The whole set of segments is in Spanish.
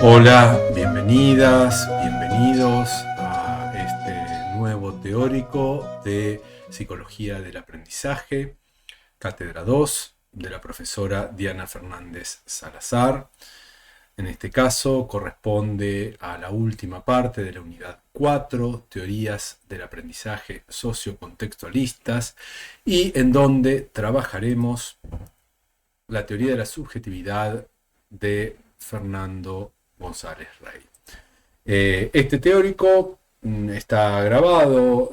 Hola, bienvenidas, bienvenidos a este nuevo teórico de Psicología del Aprendizaje, Cátedra 2, de la profesora Diana Fernández Salazar. En este caso corresponde a la última parte de la unidad 4, Teorías del Aprendizaje Sociocontextualistas, y en donde trabajaremos la teoría de la subjetividad de Fernando González Rey. Este teórico está grabado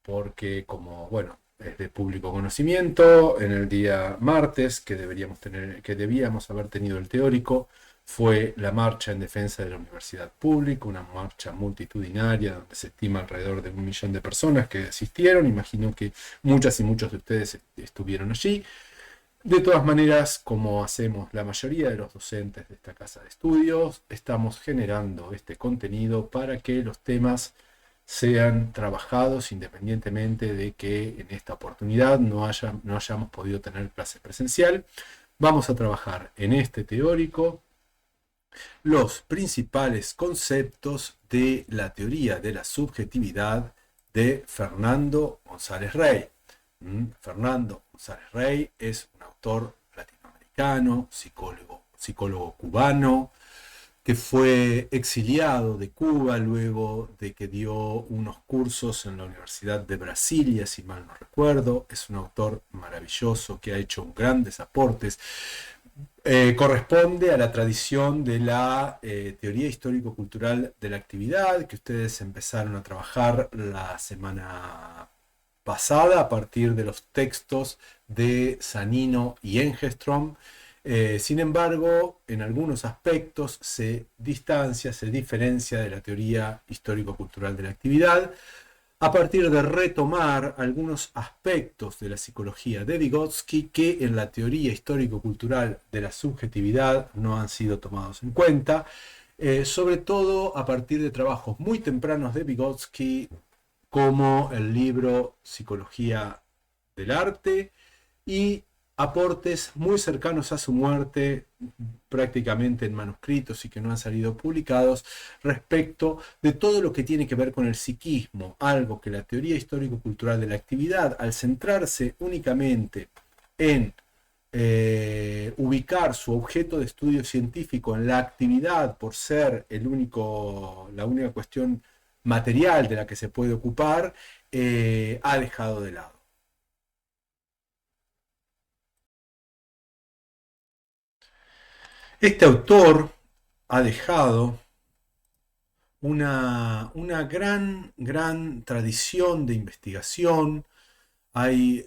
porque, como bueno, es de público conocimiento, en el día martes que debíamos haber tenido el teórico fue la marcha en defensa de la universidad pública, una marcha multitudinaria donde se estima alrededor de 1 millón de personas que asistieron. Imagino que muchas y muchos de ustedes estuvieron allí. De todas maneras, como hacemos la mayoría de los docentes de esta casa de estudios, estamos generando este contenido para que los temas sean trabajados independientemente de que en esta oportunidad no hayamos podido tener clase presencial. Vamos a trabajar en este teórico los principales conceptos de la teoría de la subjetividad de Fernando González Rey. Fernando González Rey es un autor latinoamericano, psicólogo cubano, que fue exiliado de Cuba luego de que dio unos cursos en la Universidad de Brasilia, si mal no recuerdo. Es un autor maravilloso que ha hecho grandes aportes. Corresponde a la tradición de la teoría histórico-cultural de la actividad, que ustedes empezaron a trabajar la semana pasada a partir de los textos de Sanino y Engström. Sin embargo, en algunos aspectos se distancia, se diferencia de la teoría histórico-cultural de la actividad, a partir de retomar algunos aspectos de la psicología de Vygotsky que en la teoría histórico-cultural de la subjetividad no han sido tomados en cuenta, sobre todo a partir de trabajos muy tempranos de Vygotsky, como el libro Psicología del Arte, y aportes muy cercanos a su muerte, prácticamente en manuscritos y que no han salido publicados, respecto de todo lo que tiene que ver con el psiquismo, algo que la teoría histórico-cultural de la actividad, al centrarse únicamente en ubicar su objeto de estudio científico en la actividad por ser la única cuestión material de la que se puede ocupar, ha dejado de lado. Este autor ha dejado una gran tradición de investigación. Hay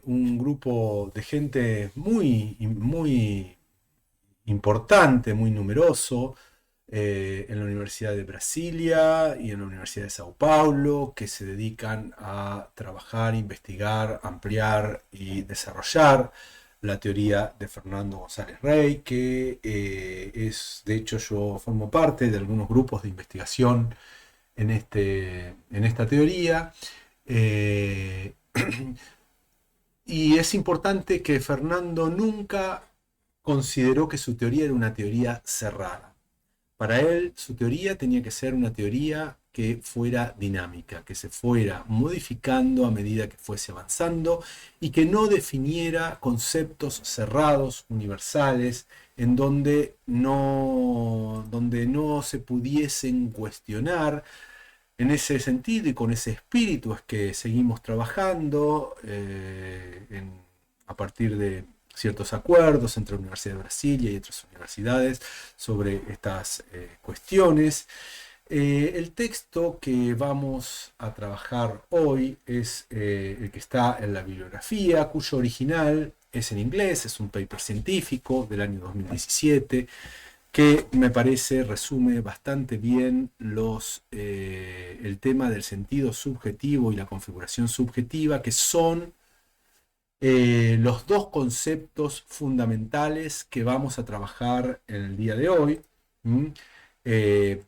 un grupo de gente muy importante, muy numeroso, en la Universidad de Brasilia y en la Universidad de Sao Paulo, que se dedican a trabajar, investigar, ampliar y desarrollar la teoría de Fernando González Rey, que de hecho yo formo parte de algunos grupos de investigación en esta teoría. Eh, y es importante que Fernando nunca consideró que su teoría era una teoría cerrada. Para él, su teoría tenía que ser una teoría que fuera dinámica, que se fuera modificando a medida que fuese avanzando y que no definiera conceptos cerrados, universales, en donde no se pudiesen cuestionar. En ese sentido y con ese espíritu es que seguimos trabajando a partir de ciertos acuerdos entre la Universidad de Brasilia y otras universidades sobre estas cuestiones. El texto que vamos a trabajar hoy es el que está en la bibliografía, cuyo original es en inglés, es un paper científico del año 2017, que me parece resume bastante bien el tema del sentido subjetivo y la configuración subjetiva, que son los dos conceptos fundamentales que vamos a trabajar en el día de hoy. ¿Mm? Eh,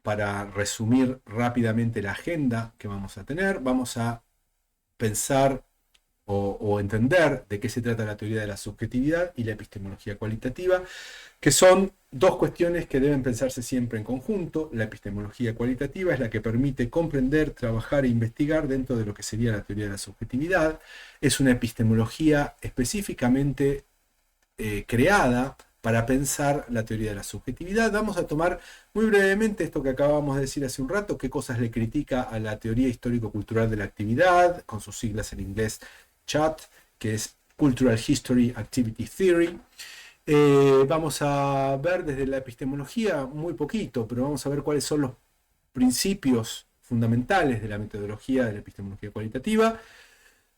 para resumir rápidamente la agenda que vamos a tener, vamos a pensar o entender de qué se trata la teoría de la subjetividad y la epistemología cualitativa, que son dos cuestiones que deben pensarse siempre en conjunto. La epistemología cualitativa es la que permite comprender, trabajar e investigar dentro de lo que sería la teoría de la subjetividad. Es una epistemología específicamente creada para pensar la teoría de la subjetividad. Vamos a tomar muy brevemente esto que acabamos de decir hace un rato, qué cosas le critica a la teoría histórico-cultural de la actividad, con sus siglas en inglés CHAT, que es Cultural History Activity Theory. Vamos a ver desde la epistemología muy poquito, pero vamos a ver cuáles son los principios fundamentales de la metodología de la epistemología cualitativa.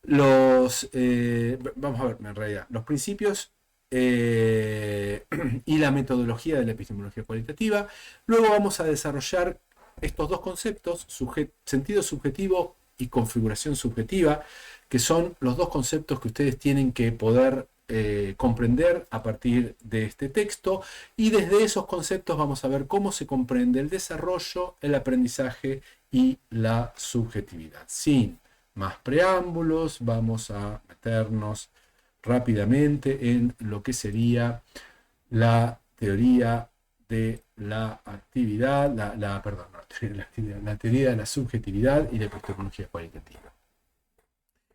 Vamos a ver, en realidad, los principios y la metodología de la epistemología cualitativa. Luego vamos a desarrollar estos dos conceptos, sentido subjetivo y configuración subjetiva, que son los dos conceptos que ustedes tienen que poder comprender a partir de este texto, y desde esos conceptos vamos a ver cómo se comprende el desarrollo, el aprendizaje y la subjetividad. Sin más preámbulos, vamos a meternos rápidamente en lo que sería la teoría de la actividad, la teoría de la subjetividad y la epistemología cualitativa.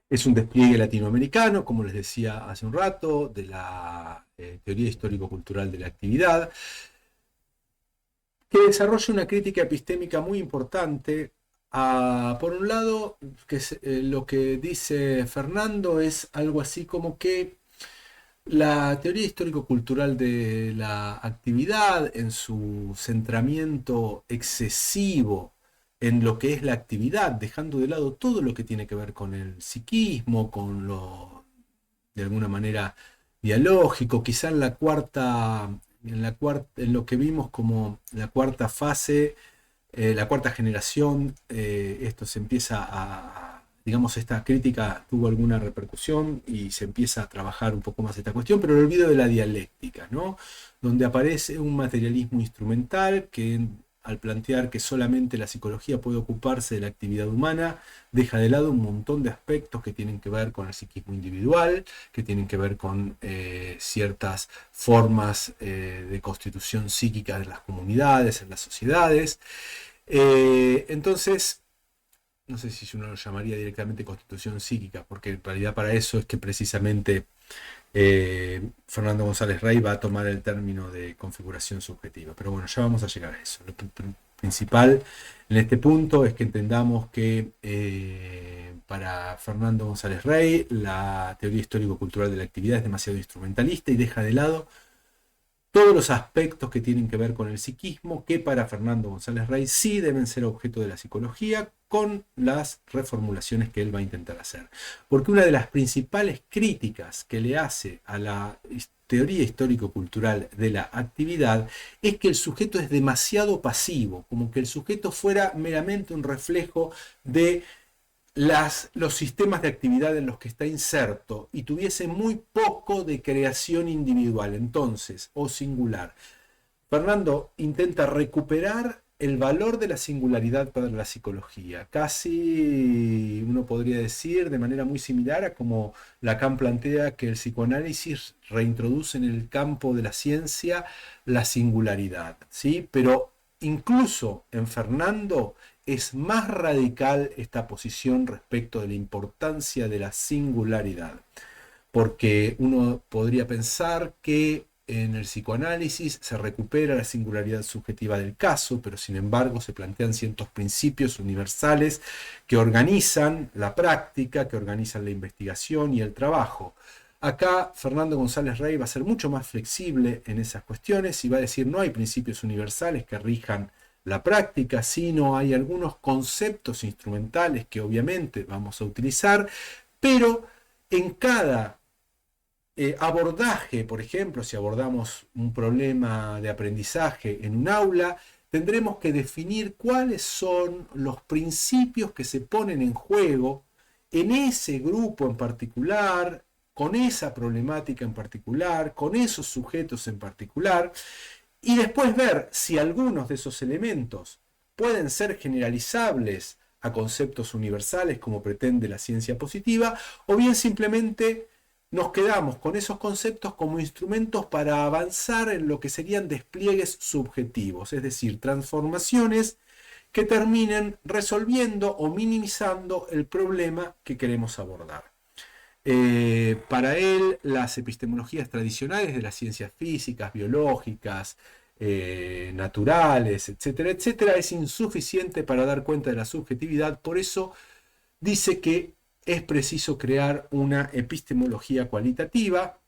Es un despliegue latinoamericano, como les decía hace un rato, de la teoría histórico-cultural de la actividad, que desarrolla una crítica epistémica muy importante. Por un lado, lo que dice Fernando es algo así como que la teoría histórico-cultural de la actividad, en su centramiento excesivo en lo que es la actividad, dejando de lado todo lo que tiene que ver con el psiquismo, con lo de alguna manera dialógico, quizá en lo que vimos como la cuarta fase, la cuarta generación, esto se empieza digamos, esta crítica tuvo alguna repercusión y se empieza a trabajar un poco más esta cuestión, pero el olvido de la dialéctica, ¿no? Donde aparece un materialismo instrumental que, al plantear que solamente la psicología puede ocuparse de la actividad humana, deja de lado un montón de aspectos que tienen que ver con el psiquismo individual, que tienen que ver con ciertas formas de constitución psíquica de las comunidades, en las sociedades. Entonces, no sé si uno lo llamaría directamente constitución psíquica, porque en realidad para eso es que precisamente Fernando González Rey va a tomar el término de configuración subjetiva. Pero bueno, ya vamos a llegar a eso. Lo principal en este punto es que entendamos que para Fernando González Rey la teoría histórico-cultural de la actividad es demasiado instrumentalista y deja de lado todos los aspectos que tienen que ver con el psiquismo, que para Fernando González Rey sí deben ser objeto de la psicología, con las reformulaciones que él va a intentar hacer. Porque una de las principales críticas que le hace a la teoría histórico-cultural de la actividad es que el sujeto es demasiado pasivo, como que el sujeto fuera meramente un reflejo de los sistemas de actividad en los que está inserto y tuviese muy poco de creación individual, entonces, o singular. Fernando intenta recuperar el valor de la singularidad para la psicología. Casi uno podría decir de manera muy similar a como Lacan plantea que el psicoanálisis reintroduce en el campo de la ciencia la singularidad, ¿sí? Pero incluso en Fernando es más radical esta posición respecto de la importancia de la singularidad, porque uno podría pensar que en el psicoanálisis se recupera la singularidad subjetiva del caso, pero sin embargo se plantean ciertos principios universales que organizan la práctica, que organizan la investigación y el trabajo. Acá Fernando González Rey va a ser mucho más flexible en esas cuestiones y va a decir no hay principios universales que rijan la práctica, sino hay algunos conceptos instrumentales que obviamente vamos a utilizar, pero en cada abordaje, por ejemplo, si abordamos un problema de aprendizaje en un aula, tendremos que definir cuáles son los principios que se ponen en juego en ese grupo en particular, con esa problemática en particular, con esos sujetos en particular, y después ver si algunos de esos elementos pueden ser generalizables a conceptos universales como pretende la ciencia positiva, o bien simplemente nos quedamos con esos conceptos como instrumentos para avanzar en lo que serían despliegues subjetivos, es decir, transformaciones que terminen resolviendo o minimizando el problema que queremos abordar. Para él, las epistemologías tradicionales de las ciencias físicas, biológicas, naturales, etcétera, etcétera, es insuficiente para dar cuenta de la subjetividad. Por eso dice que es preciso crear una epistemología cualitativa,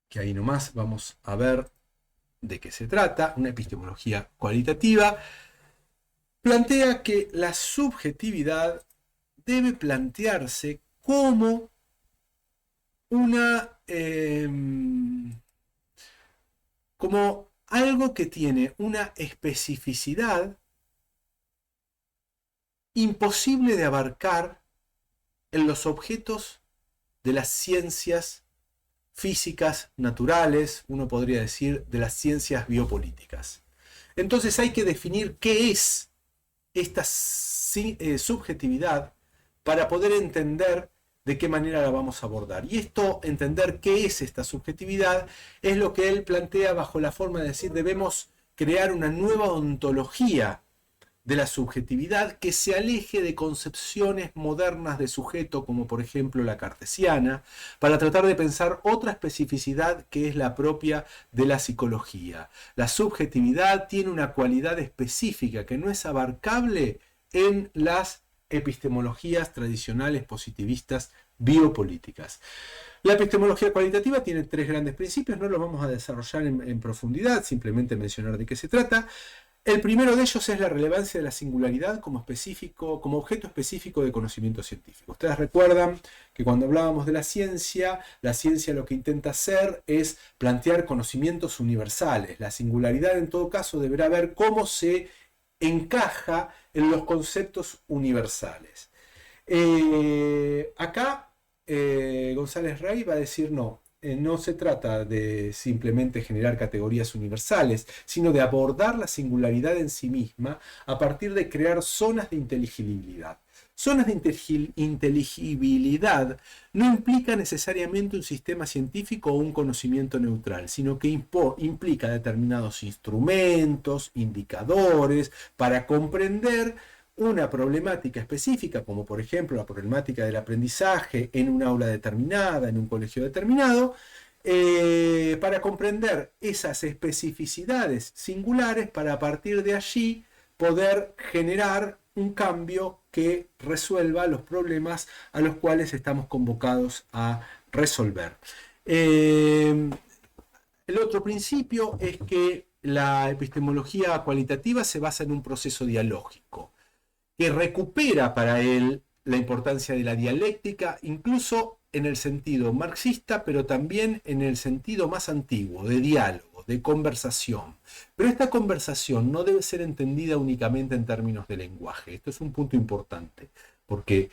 que ahí nomás vamos a ver de qué se trata. Una epistemología cualitativa plantea que la subjetividad debe plantearse como como algo que tiene una especificidad imposible de abarcar en los objetos de las ciencias físicas naturales, uno podría decir, de las ciencias biopolíticas. Entonces hay que definir qué es esta subjetividad para poder entender de qué manera la vamos a abordar. Y esto, entender qué es esta subjetividad, es lo que él plantea bajo la forma de decir, debemos crear una nueva ontología de la subjetividad que se aleje de concepciones modernas de sujeto, como por ejemplo la cartesiana, para tratar de pensar otra especificidad que es la propia de la psicología. La subjetividad tiene una cualidad específica que no es abarcable en las epistemologías tradicionales positivistas biopolíticas. La epistemología cualitativa tiene tres grandes principios, no los vamos a desarrollar en profundidad, simplemente mencionar de qué se trata. El primero de ellos es la relevancia de la singularidad como objeto específico de conocimiento científico. Ustedes recuerdan que cuando hablábamos de la ciencia lo que intenta hacer es plantear conocimientos universales. La singularidad en todo caso deberá ver cómo se encaja en los conceptos universales. Acá González Rey va a decir no. No se trata de simplemente generar categorías universales, sino de abordar la singularidad en sí misma a partir de crear zonas de inteligibilidad. Zonas de inteligibilidad no implica necesariamente un sistema científico o un conocimiento neutral, sino que implica determinados instrumentos, indicadores, para comprender una problemática específica, como por ejemplo la problemática del aprendizaje en un aula determinada, en un colegio determinado, para comprender esas especificidades singulares para a partir de allí poder generar un cambio que resuelva los problemas a los cuales estamos convocados a resolver. El otro principio es que la epistemología cualitativa se basa en un proceso dialógico, que recupera para él la importancia de la dialéctica, incluso en el sentido marxista, pero también en el sentido más antiguo, de diálogo, de conversación. Pero esta conversación no debe ser entendida únicamente en términos de lenguaje. Esto es un punto importante, porque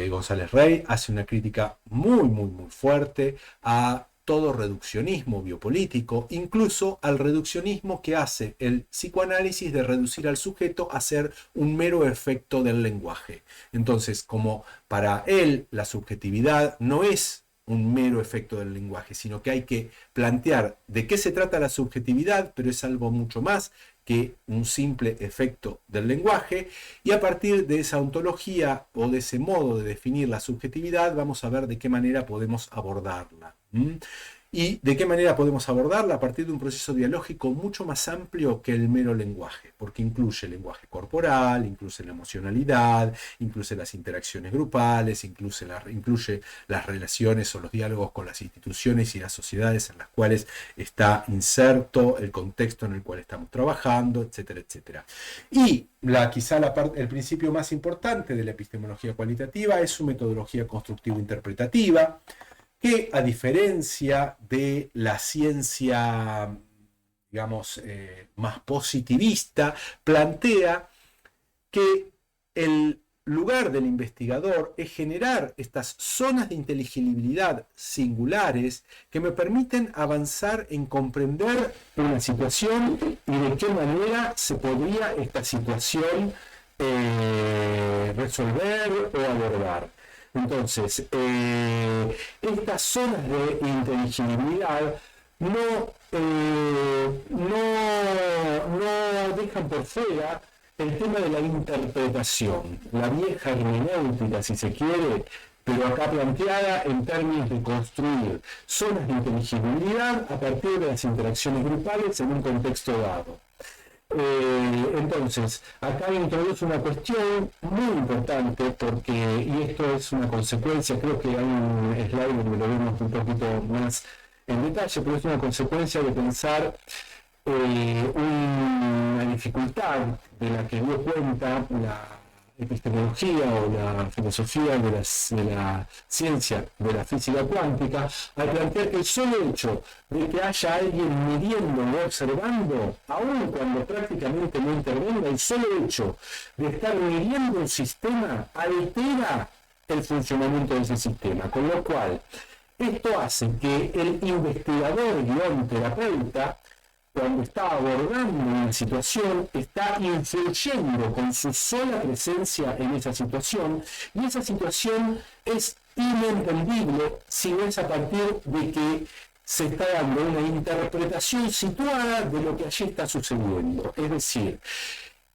González Rey hace una crítica muy fuerte a todo reduccionismo biopolítico, incluso al reduccionismo que hace el psicoanálisis de reducir al sujeto a ser un mero efecto del lenguaje. Entonces, como para él la subjetividad no es un mero efecto del lenguaje, sino que hay que plantear de qué se trata la subjetividad, pero es algo mucho más que un simple efecto del lenguaje, y a partir de esa ontología o de ese modo de definir la subjetividad vamos a ver de qué manera podemos abordarla. Y de qué manera podemos abordarla a partir de un proceso dialógico mucho más amplio que el mero lenguaje, porque incluye el lenguaje corporal, incluye la emocionalidad, incluye las interacciones grupales, incluye las relaciones o los diálogos con las instituciones y las sociedades en las cuales está inserto el contexto en el cual estamos trabajando, etcétera, etcétera. Y el principio más importante de la epistemología cualitativa es su metodología constructivo-interpretativa, que a diferencia de la ciencia, digamos, más positivista, plantea que el lugar del investigador es generar estas zonas de inteligibilidad singulares que me permiten avanzar en comprender una situación y de qué manera se podría esta situación resolver o abordar. Entonces, estas zonas de inteligibilidad no dejan por fuera el tema de la interpretación, la vieja hermenéutica, si se quiere, pero acá planteada en términos de construir zonas de inteligibilidad a partir de las interacciones grupales en un contexto dado. Entonces, acá introduce una cuestión muy importante porque, y esto es una consecuencia, creo que hay un slide donde lo vemos un poquito más en detalle, pero es una consecuencia de pensar una dificultad de la que dio cuenta la epistemología o la filosofía de la ciencia de la física cuántica, al plantear que el solo hecho de que haya alguien midiendo o observando, aun cuando prácticamente no intervenga, el solo hecho de estar midiendo un sistema altera el funcionamiento de ese sistema, con lo cual esto hace que el investigador-terapeuta, cuando está abordando una situación, está influyendo con su sola presencia en esa situación, y esa situación es inentendible si no es a partir de que se está dando una interpretación situada de lo que allí está sucediendo. Es decir,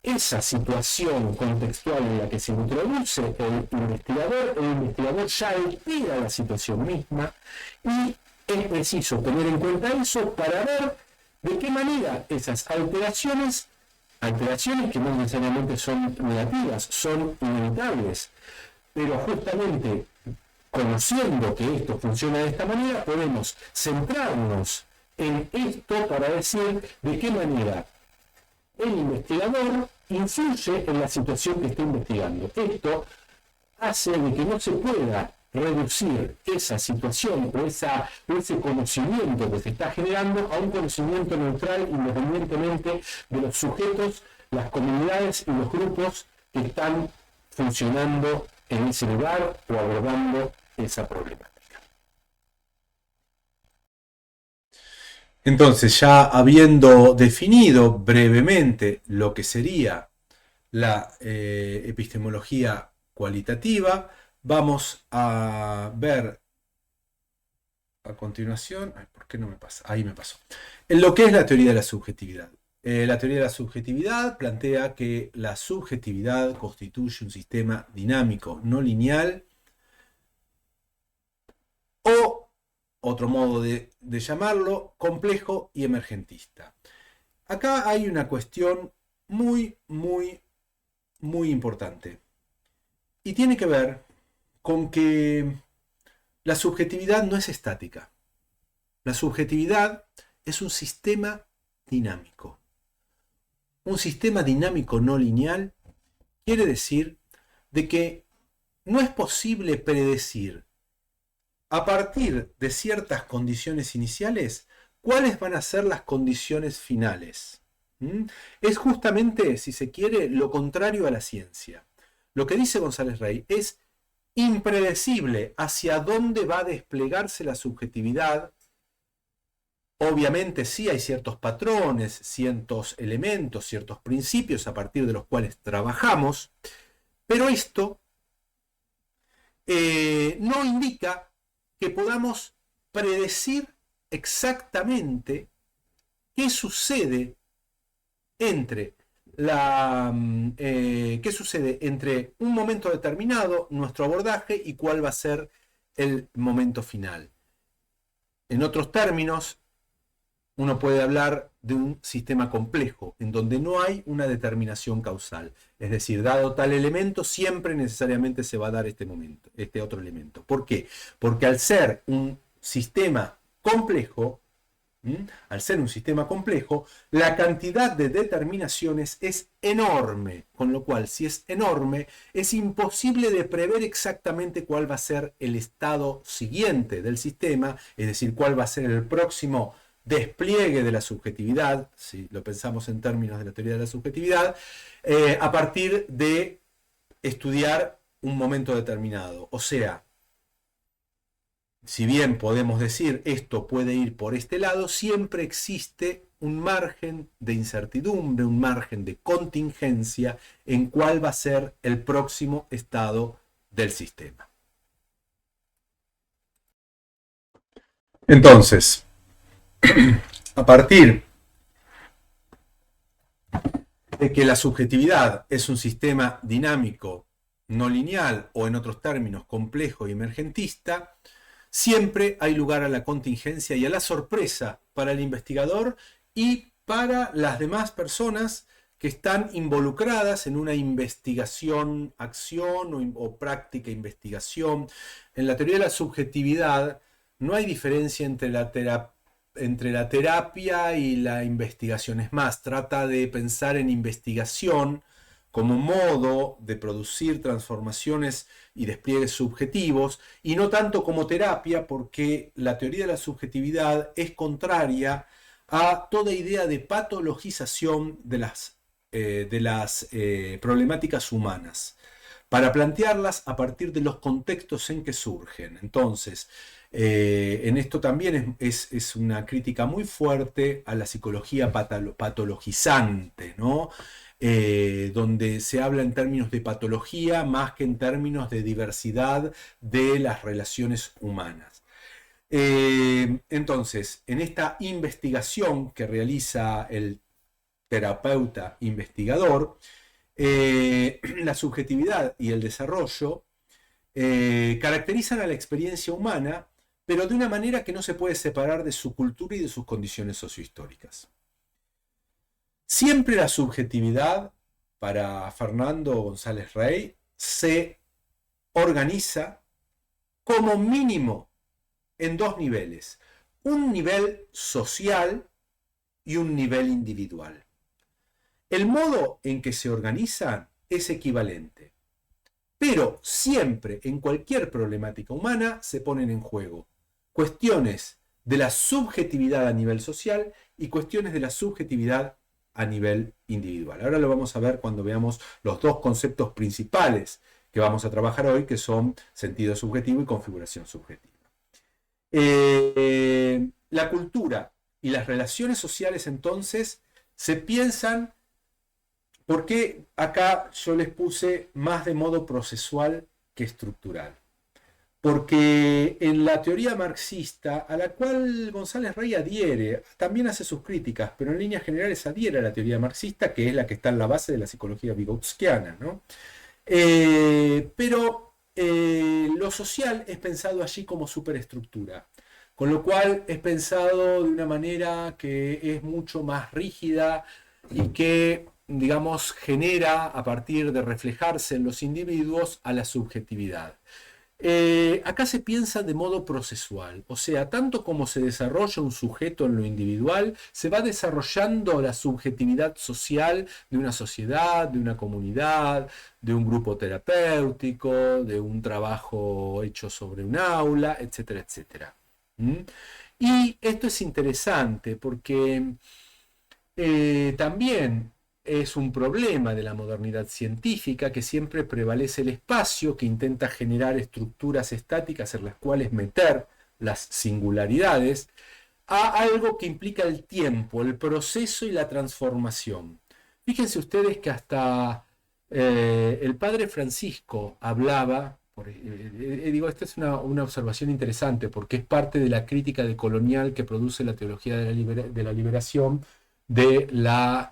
esa situación contextual en la que se introduce el investigador ya altera la situación misma, y es preciso tener en cuenta eso para ver de qué manera esas alteraciones que no necesariamente son negativas, son inevitables, pero justamente conociendo que esto funciona de esta manera, podemos centrarnos en esto para decir de qué manera el investigador influye en la situación que está investigando. Esto hace de que no se pueda reducir esa situación o ese conocimiento que se está generando a un conocimiento neutral independientemente de los sujetos, las comunidades y los grupos que están funcionando en ese lugar o abordando esa problemática. Entonces, ya habiendo definido brevemente lo que sería la epistemología cualitativa, vamos a ver a continuación, ¿por qué no me pasa? Ahí me pasó. En lo que es la teoría de la subjetividad. La teoría de la subjetividad plantea que la subjetividad constituye un sistema dinámico, no lineal, o, otro modo de llamarlo, complejo y emergentista. Acá hay una cuestión muy importante. Y tiene que ver con que la subjetividad no es estática. La subjetividad es un sistema dinámico. Un sistema dinámico no lineal quiere decir de que no es posible predecir a partir de ciertas condiciones iniciales cuáles van a ser las condiciones finales. Es justamente, si se quiere, lo contrario a la ciencia. Lo que dice González Rey es impredecible hacia dónde va a desplegarse la subjetividad. Obviamente sí hay ciertos patrones, ciertos elementos, ciertos principios a partir de los cuales trabajamos, pero esto no indica que podamos predecir exactamente qué sucede entre qué sucede entre un momento determinado, nuestro abordaje, y cuál va a ser el momento final. En otros términos, uno puede hablar de un sistema complejo, en donde no hay una determinación causal. Es decir, dado tal elemento, siempre necesariamente se va a dar este otro elemento. ¿Por qué? Porque al ser un sistema complejo, la cantidad de determinaciones es enorme, con lo cual, si es enorme, es imposible de prever exactamente cuál va a ser el estado siguiente del sistema, es decir, cuál va a ser el próximo despliegue de la subjetividad, si lo pensamos en términos de la teoría de la subjetividad, a partir de estudiar un momento determinado. O sea, si bien podemos decir esto puede ir por este lado, siempre existe un margen de incertidumbre, un margen de contingencia en cuál va a ser el próximo estado del sistema. Entonces, a partir de que la subjetividad es un sistema dinámico, no lineal o en otros términos complejo y emergentista, siempre hay lugar a la contingencia y a la sorpresa para el investigador y para las demás personas que están involucradas en una investigación, acción o práctica investigación. En la teoría de la subjetividad no hay diferencia entre la terapia y la investigación. Es más, trata de pensar en investigación como modo de producir transformaciones y despliegues subjetivos, y no tanto como terapia, porque la teoría de la subjetividad es contraria a toda idea de patologización de las problemáticas humanas, para plantearlas a partir de los contextos en que surgen. Entonces, en esto también es una crítica muy fuerte a la psicología patologizante, ¿no? Donde se habla en términos de patología más que en términos de diversidad de las relaciones humanas. Entonces, en esta investigación que realiza el terapeuta investigador, la subjetividad y el desarrollo caracterizan a la experiencia humana, pero de una manera que no se puede separar de su cultura y de sus condiciones sociohistóricas. Siempre la subjetividad, para Fernando González Rey, se organiza como mínimo en dos niveles: un nivel social y un nivel individual. El modo en que se organizan es equivalente, pero siempre en cualquier problemática humana se ponen en juego cuestiones de la subjetividad a nivel social y cuestiones de la subjetividad a nivel individual. Ahora lo vamos a ver cuando veamos los dos conceptos principales que vamos a trabajar hoy, que son sentido subjetivo y configuración subjetiva. La cultura y las relaciones sociales, entonces, se piensan, porque acá yo les puse más de modo procesual que estructural. Porque en la teoría marxista, a la cual González Rey adhiere, también hace sus críticas, pero en líneas generales adhiere a la teoría marxista, que es la que está en la base de la psicología vygotskiana, ¿no? Pero lo social es pensado allí como superestructura, con lo cual es pensado de una manera que es mucho más rígida y que, digamos, genera, a partir de reflejarse en los individuos, a la subjetividad. Acá se piensa de modo procesual, o sea, tanto como se desarrolla un sujeto en lo individual, se va desarrollando la subjetividad social de una sociedad, de una comunidad, de un grupo terapéutico, de un trabajo hecho sobre un aula, etcétera, etcétera. Y esto es interesante porque también es un problema de la modernidad científica, que siempre prevalece el espacio, que intenta generar estructuras estáticas en las cuales meter las singularidades, a algo que implica el tiempo, el proceso y la transformación. Fíjense ustedes que hasta el padre Francisco hablaba, digo, esta es una observación interesante porque es parte de la crítica decolonial que produce la teología de la liberación, de las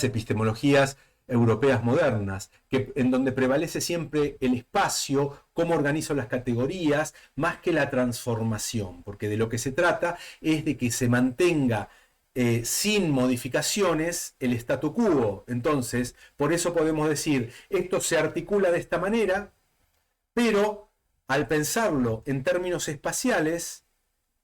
epistemologías europeas modernas, en donde prevalece siempre el espacio, cómo organizo las categorías, más que la transformación, porque de lo que se trata es de que se mantenga sin modificaciones el statu quo. Entonces, por eso podemos decir, esto se articula de esta manera, pero al pensarlo en términos espaciales,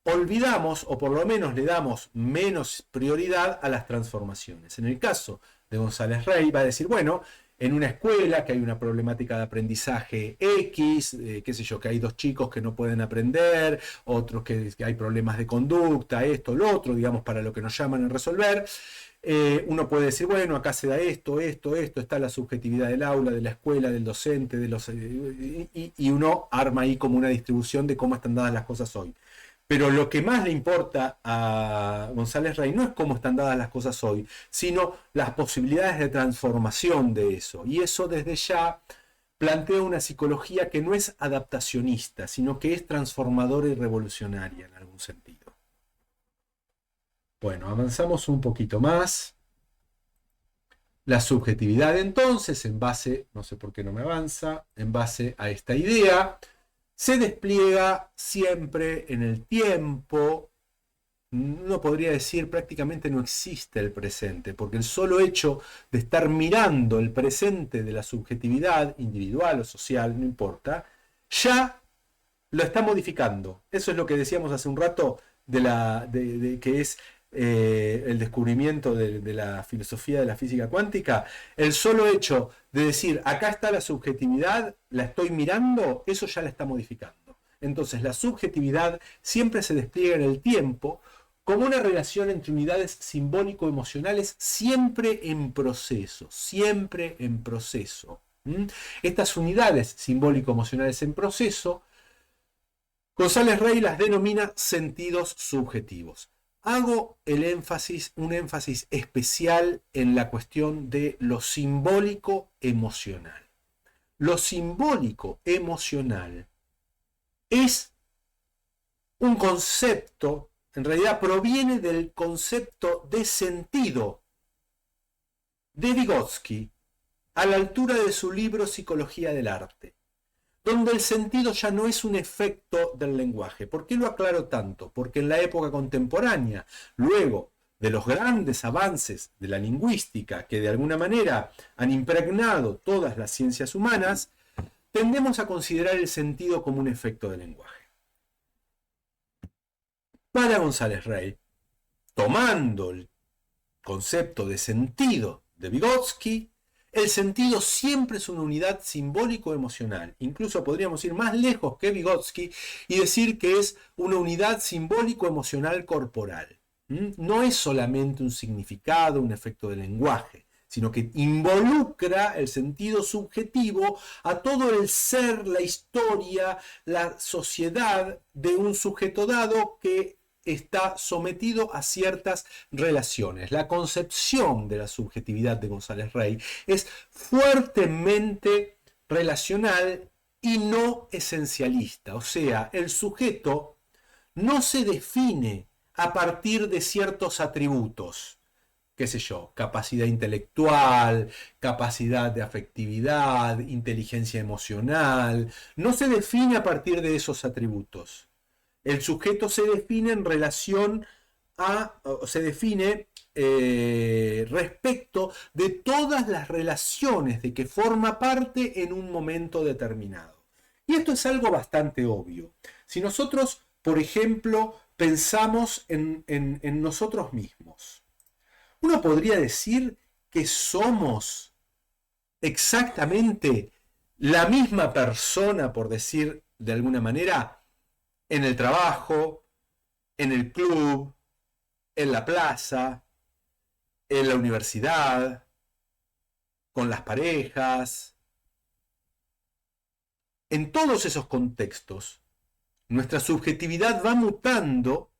olvidamos, o por lo menos le damos menos prioridad a las transformaciones. En el caso de González Rey va a decir, bueno, en una escuela que hay una problemática de aprendizaje X, qué sé yo, que hay dos chicos que no pueden aprender, otros que hay problemas de conducta, esto, lo otro, digamos, para lo que nos llaman a resolver. Uno puede decir, bueno, acá se da esto, está la subjetividad del aula, de la escuela, del docente, y uno arma ahí como una distribución de cómo están dadas las cosas hoy. Pero lo que más le importa a González Rey no es cómo están dadas las cosas hoy, sino las posibilidades de transformación de eso. Y eso desde ya plantea una psicología que no es adaptacionista, sino que es transformadora y revolucionaria en algún sentido. Bueno, avanzamos un poquito más. La subjetividad entonces, en base, no sé por qué no me avanza, en base a esta idea, se despliega siempre en el tiempo. Uno podría decir prácticamente no existe el presente, porque el solo hecho de estar mirando el presente de la subjetividad, individual o social, no importa, ya lo está modificando. Eso es lo que decíamos hace un rato de que es el descubrimiento de la filosofía de la física cuántica. El solo hecho de decir, acá está la subjetividad, la estoy mirando, eso ya la está modificando. Entonces la subjetividad siempre se despliega en el tiempo como una relación entre unidades simbólico-emocionales siempre en proceso, siempre en proceso. Estas unidades simbólico-emocionales en proceso, González Rey las denomina sentidos subjetivos. Hago un énfasis especial en la cuestión de lo simbólico emocional. Lo simbólico emocional es un concepto, en realidad proviene del concepto de sentido de Vygotsky a la altura de su libro Psicología del Arte, donde el sentido ya no es un efecto del lenguaje. ¿Por qué lo aclaro tanto? Porque en la época contemporánea, luego de los grandes avances de la lingüística que de alguna manera han impregnado todas las ciencias humanas, tendemos a considerar el sentido como un efecto del lenguaje. Para González Rey, tomando el concepto de sentido de Vygotsky, el sentido siempre es una unidad simbólico-emocional. Incluso podríamos ir más lejos que Vygotsky y decir que es una unidad simbólico-emocional corporal. No es solamente un significado, un efecto del lenguaje, sino que involucra el sentido subjetivo a todo el ser, la historia, la sociedad de un sujeto dado que está sometido a ciertas relaciones. La concepción de la subjetividad de González Rey es fuertemente relacional y no esencialista. O sea, el sujeto no se define a partir de ciertos atributos, qué sé yo, capacidad intelectual, capacidad de afectividad, inteligencia emocional, no se define a partir de esos atributos. El sujeto se define en relación se define respecto de todas las relaciones de que forma parte en un momento determinado. Y esto es algo bastante obvio. Si nosotros, por ejemplo, pensamos en nosotros mismos, uno podría decir que somos exactamente la misma persona, por decir de alguna manera, en el trabajo, en el club, en la plaza, en la universidad, con las parejas. En todos esos contextos, nuestra subjetividad va mutando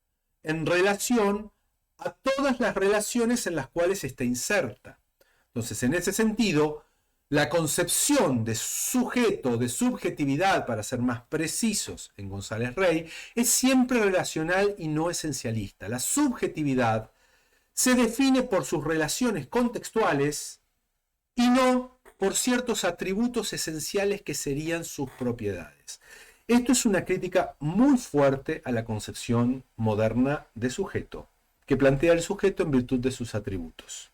en relación a todas las relaciones en las cuales está inserta. Entonces, en ese sentido, la concepción de sujeto, de subjetividad, para ser más precisos en González Rey, es siempre relacional y no esencialista. La subjetividad se define por sus relaciones contextuales y no por ciertos atributos esenciales que serían sus propiedades. Esto es una crítica muy fuerte a la concepción moderna de sujeto, que plantea el sujeto en virtud de sus atributos.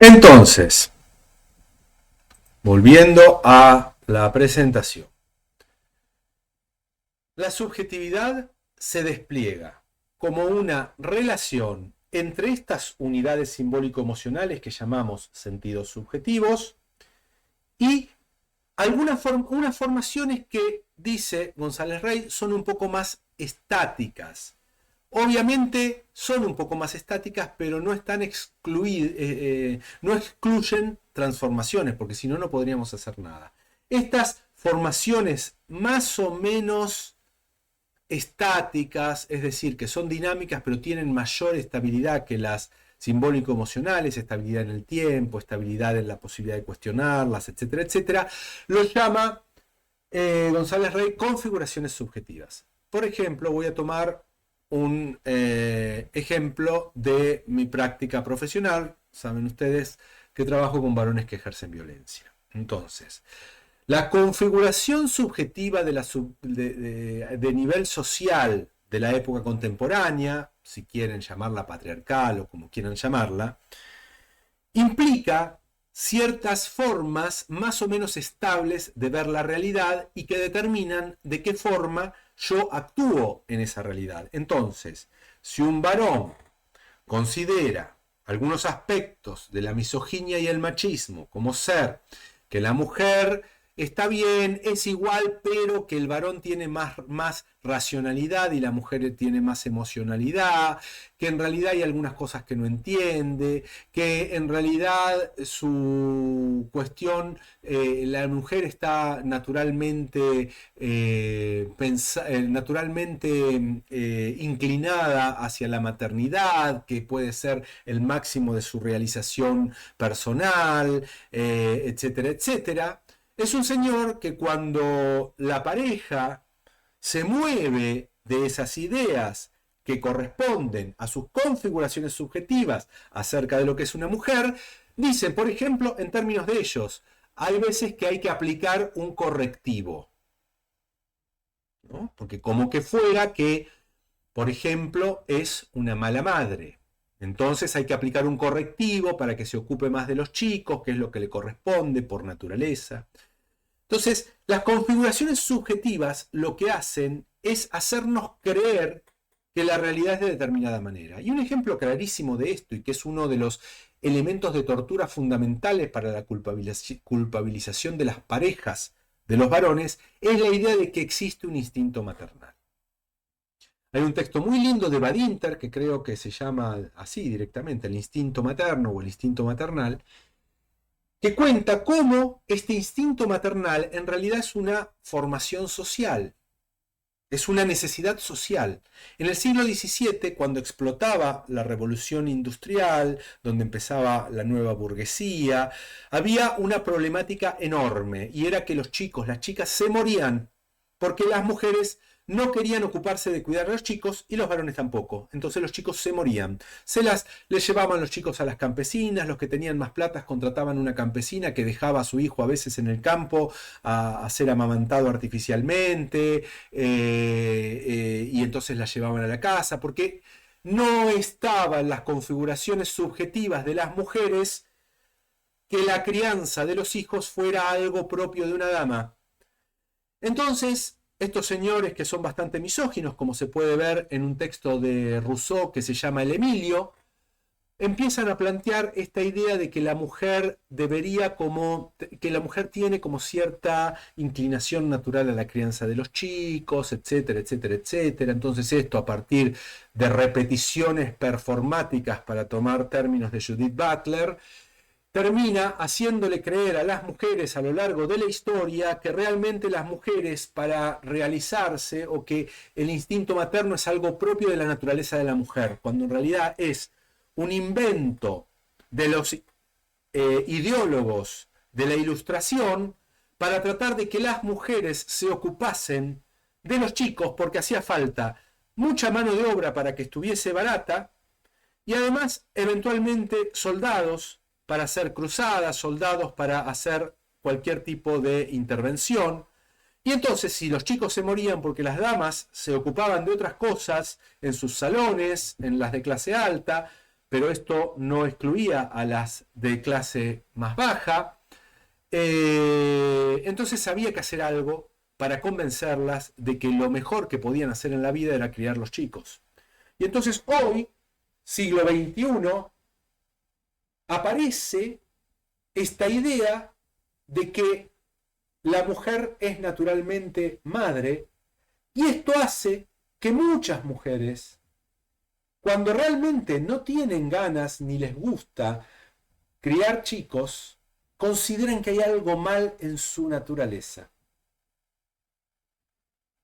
Entonces, volviendo a la presentación, la subjetividad se despliega como una relación entre estas unidades simbólico-emocionales que llamamos sentidos subjetivos y unas formaciones que, dice González Rey, son un poco más estáticas. Obviamente son un poco más estáticas, pero no están no excluyen transformaciones, porque si no, no podríamos hacer nada. Estas formaciones más o menos estáticas, es decir, que son dinámicas pero tienen mayor estabilidad que las simbólico-emocionales, estabilidad en el tiempo, estabilidad en la posibilidad de cuestionarlas, etcétera, etcétera, lo llama González Rey configuraciones subjetivas. Por ejemplo, voy a tomar un ejemplo de mi práctica profesional. Saben ustedes que trabajo con varones que ejercen violencia. Entonces, la configuración subjetiva de nivel social de la época contemporánea, si quieren llamarla patriarcal o como quieran llamarla, implica ciertas formas más o menos estables de ver la realidad y que determinan de qué forma yo actúo en esa realidad. Entonces, si un varón considera algunos aspectos de la misoginia y el machismo, como ser que la mujer está bien, es igual, pero que el varón tiene más racionalidad y la mujer tiene más emocionalidad, que en realidad hay algunas cosas que no entiende, que en realidad su cuestión, la mujer está naturalmente, inclinada hacia la maternidad, que puede ser el máximo de su realización personal, etcétera, etcétera. Es un señor que cuando la pareja se mueve de esas ideas que corresponden a sus configuraciones subjetivas acerca de lo que es una mujer, dice, por ejemplo, en términos de ellos, hay veces que hay que aplicar un correctivo, ¿no? Porque como que fuera que, por ejemplo, es una mala madre. Entonces hay que aplicar un correctivo para que se ocupe más de los chicos, que es lo que le corresponde por naturaleza. Entonces, las configuraciones subjetivas lo que hacen es hacernos creer que la realidad es de determinada manera. Y un ejemplo clarísimo de esto, y que es uno de los elementos de tortura fundamentales para la culpabilización de las parejas de los varones, es la idea de que existe un instinto maternal. Hay un texto muy lindo de Badinter, que creo que se llama así directamente, el instinto materno o el instinto maternal, que cuenta cómo este instinto maternal en realidad es una formación social, es una necesidad social. En el siglo XVII, cuando explotaba la revolución industrial, donde empezaba la nueva burguesía, había una problemática enorme, y era que los chicos, las chicas se morían porque las mujeres no querían ocuparse de cuidar a los chicos y los varones tampoco. Entonces los chicos se morían. Les llevaban los chicos a las campesinas, los que tenían más plata contrataban una campesina que dejaba a su hijo a veces en el campo a ser amamantado artificialmente, y entonces la llevaban a la casa, porque no estaban las configuraciones subjetivas de las mujeres que la crianza de los hijos fuera algo propio de una dama. Entonces, estos señores que son bastante misóginos, como se puede ver en un texto de Rousseau que se llama El Emilio, empiezan a plantear esta idea de que la mujer que la mujer tiene como cierta inclinación natural a la crianza de los chicos, etcétera, etcétera, etcétera. Entonces esto, a partir de repeticiones performáticas, para tomar términos de Judith Butler, termina haciéndole creer a las mujeres a lo largo de la historia que realmente las mujeres, para realizarse, o que el instinto materno es algo propio de la naturaleza de la mujer, cuando en realidad es un invento de los ideólogos de la Ilustración para tratar de que las mujeres se ocupasen de los chicos, porque hacía falta mucha mano de obra para que estuviese barata, y además eventualmente soldados para hacer cruzadas, soldados para hacer cualquier tipo de intervención. Y entonces, si los chicos se morían porque las damas se ocupaban de otras cosas en sus salones, en las de clase alta, pero esto no excluía a las de clase más baja, entonces había que hacer algo para convencerlas de que lo mejor que podían hacer en la vida era criar los chicos. Y entonces hoy, siglo XXI, aparece esta idea de que la mujer es naturalmente madre, y esto hace que muchas mujeres, cuando realmente no tienen ganas ni les gusta criar chicos, consideran que hay algo mal en su naturaleza.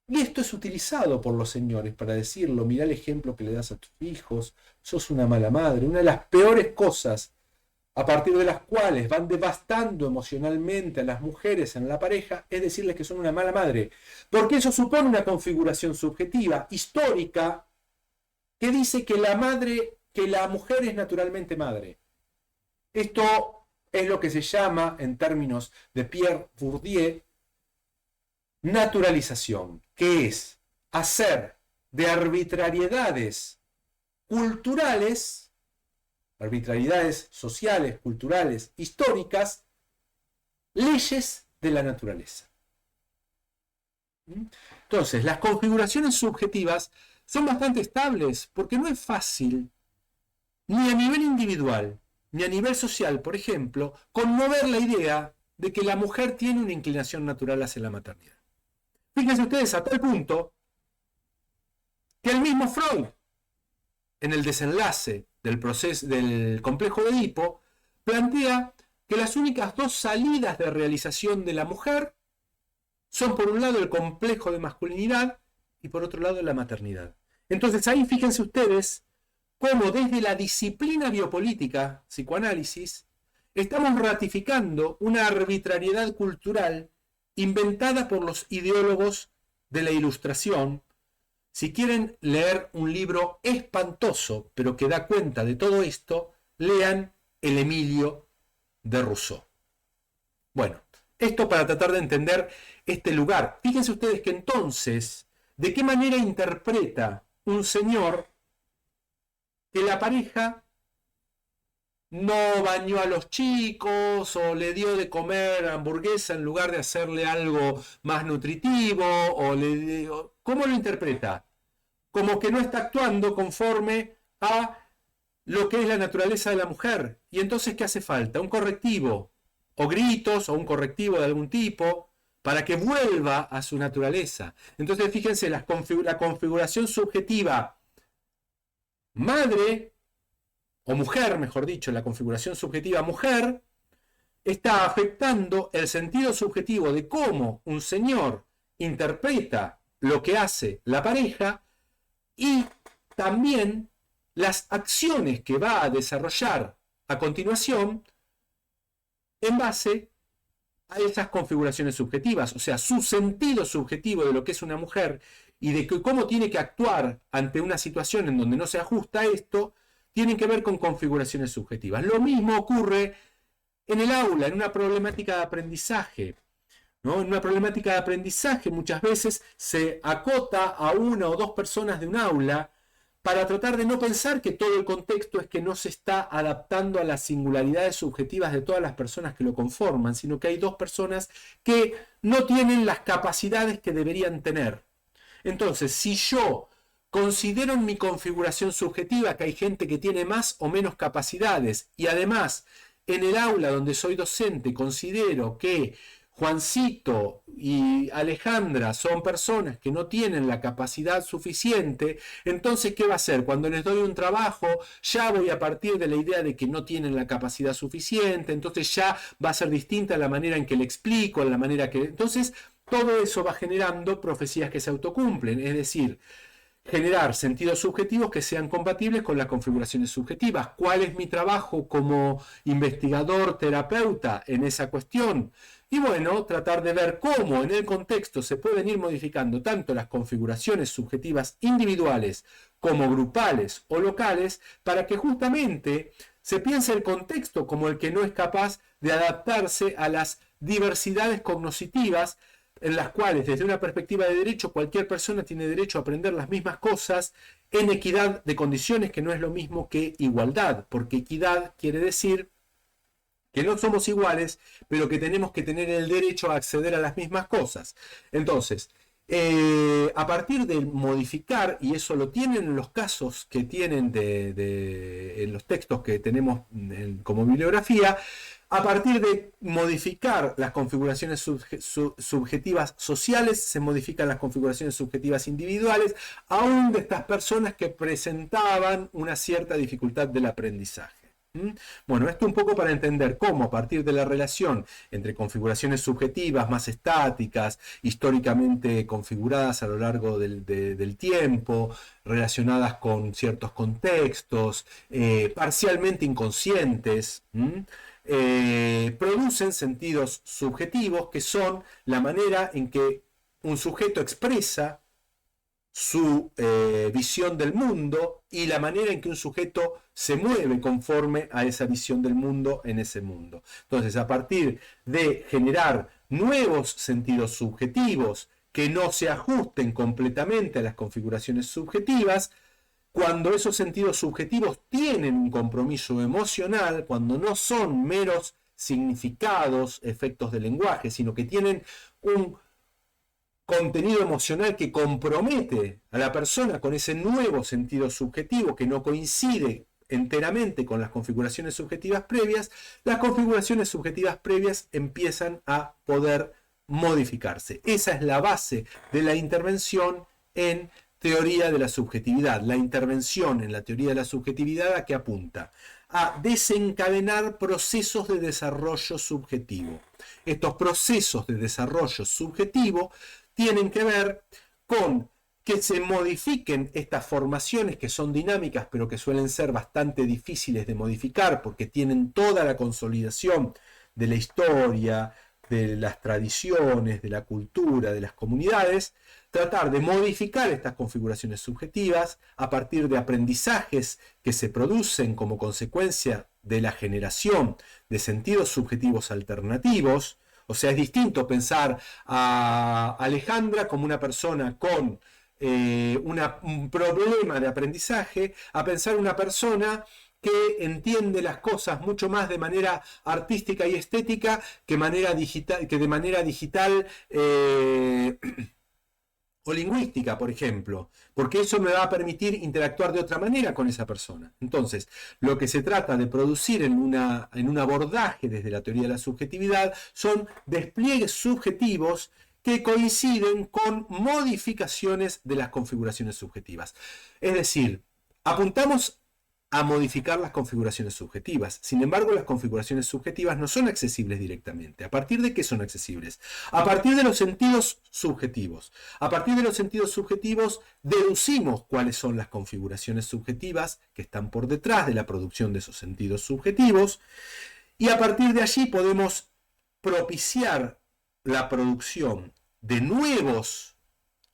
Y esto es utilizado por los señores para decirlo: mirá el ejemplo que le das a tus hijos, sos una mala madre. Una de las peores cosas a partir de las cuales van devastando emocionalmente a las mujeres en la pareja es decirles que son una mala madre, porque eso supone una configuración subjetiva, histórica, que dice que la mujer es naturalmente madre. Esto es lo que se llama, en términos de Pierre Bourdieu, naturalización, que es hacer de arbitrariedades culturales, arbitrariedades sociales, culturales, históricas, leyes de la naturaleza. Entonces, las configuraciones subjetivas son bastante estables, porque no es fácil, ni a nivel individual, ni a nivel social, por ejemplo, conmover la idea de que la mujer tiene una inclinación natural hacia la maternidad. Fíjense ustedes, a tal punto que el mismo Freud, en el desenlace del proceso del complejo de Edipo, plantea que las únicas dos salidas de realización de la mujer son, por un lado, el complejo de masculinidad y por otro lado la maternidad. Entonces ahí fíjense ustedes cómo desde la disciplina biopolítica, psicoanálisis, estamos ratificando una arbitrariedad cultural inventada por los ideólogos de la Ilustración. Si quieren leer un libro espantoso, pero que da cuenta de todo esto, lean El Emilio de Rousseau. Bueno, esto para tratar de entender este lugar. Fíjense ustedes que entonces, ¿de qué manera interpreta un señor que la pareja no bañó a los chicos o le dio de comer hamburguesa en lugar de hacerle algo más nutritivo? ¿Cómo lo interpreta? Como que no está actuando conforme a lo que es la naturaleza de la mujer. Y entonces, ¿qué hace falta? Un correctivo, o gritos, o un correctivo de algún tipo, para que vuelva a su naturaleza. Entonces, fíjense, la configuración subjetiva madre, o mujer, mejor dicho, la configuración subjetiva mujer, está afectando el sentido subjetivo de cómo un señor interpreta lo que hace la pareja, y también las acciones que va a desarrollar a continuación en base a esas configuraciones subjetivas. O sea, su sentido subjetivo de lo que es una mujer y de cómo tiene que actuar ante una situación en donde no se ajusta a esto, tienen que ver con configuraciones subjetivas. Lo mismo ocurre en el aula, en una problemática de aprendizaje. ¿No? En una problemática de aprendizaje muchas veces se acota a una o dos personas de un aula para tratar de no pensar que todo el contexto es que no se está adaptando a las singularidades subjetivas de todas las personas que lo conforman, sino que hay dos personas que no tienen las capacidades que deberían tener. Entonces, si yo considero en mi configuración subjetiva que hay gente que tiene más o menos capacidades, y además en el aula donde soy docente considero que Juancito y Alejandra son personas que no tienen la capacidad suficiente, entonces ¿qué va a hacer? Cuando les doy un trabajo, ya voy a partir de la idea de que no tienen la capacidad suficiente, entonces ya va a ser distinta la manera en que le explico, la manera que... Entonces, todo eso va generando profecías que se autocumplen, es decir, generar sentidos subjetivos que sean compatibles con las configuraciones subjetivas. ¿Cuál es mi trabajo como investigador, terapeuta en esa cuestión? Y bueno, tratar de ver cómo en el contexto se pueden ir modificando tanto las configuraciones subjetivas individuales como grupales o locales, para que justamente se piense el contexto como el que no es capaz de adaptarse a las diversidades cognitivas, en las cuales desde una perspectiva de derecho cualquier persona tiene derecho a aprender las mismas cosas en equidad de condiciones, que no es lo mismo que igualdad, porque equidad quiere decir que no somos iguales, pero que tenemos que tener el derecho a acceder a las mismas cosas. Entonces, a partir de modificar, y eso lo tienen en los casos que tienen en los textos que tenemos como bibliografía, a partir de modificar las configuraciones subjetivas sociales, se modifican las configuraciones subjetivas individuales, aún de estas personas que presentaban una cierta dificultad del aprendizaje. ¿Mm? Bueno, esto un poco para entender cómo a partir de la relación entre configuraciones subjetivas más estáticas, históricamente configuradas a lo largo del tiempo, relacionadas con ciertos contextos, parcialmente inconscientes, producen sentidos subjetivos que son la manera en que un sujeto expresa su visión del mundo y la manera en que un sujeto se mueve conforme a esa visión del mundo en ese mundo. Entonces, a partir de generar nuevos sentidos subjetivos que no se ajusten completamente a las configuraciones subjetivas, cuando esos sentidos subjetivos tienen un compromiso emocional, cuando no son meros significados, efectos del lenguaje, sino que tienen un contenido emocional que compromete a la persona con ese nuevo sentido subjetivo que no coincide enteramente con las configuraciones subjetivas previas, las configuraciones subjetivas previas empiezan a poder modificarse. Esa es la base de la intervención en teoría de la subjetividad. La intervención en la teoría de la subjetividad ¿a qué apunta? A desencadenar procesos de desarrollo subjetivo. Estos procesos de desarrollo subjetivo tienen que ver con que se modifiquen estas formaciones que son dinámicas, pero que suelen ser bastante difíciles de modificar porque tienen toda la consolidación de la historia, de las tradiciones, de la cultura, de las comunidades, tratar de modificar estas configuraciones subjetivas a partir de aprendizajes que se producen como consecuencia de la generación de sentidos subjetivos alternativos. O sea, es distinto pensar a Alejandra como una persona con un problema de aprendizaje a pensar una persona que entiende las cosas mucho más de manera artística y estética que de manera digital o lingüística, por ejemplo, porque eso me va a permitir interactuar de otra manera con esa persona. Entonces, lo que se trata de producir en un abordaje desde la teoría de la subjetividad son despliegues subjetivos que coinciden con modificaciones de las configuraciones subjetivas. Es decir, apuntamos a modificar las configuraciones subjetivas. Sin embargo, las configuraciones subjetivas no son accesibles directamente. ¿A partir de qué son accesibles? A partir de los sentidos subjetivos. A partir de los sentidos subjetivos deducimos cuáles son las configuraciones subjetivas que están por detrás de la producción de esos sentidos subjetivos y a partir de allí podemos propiciar la producción de nuevos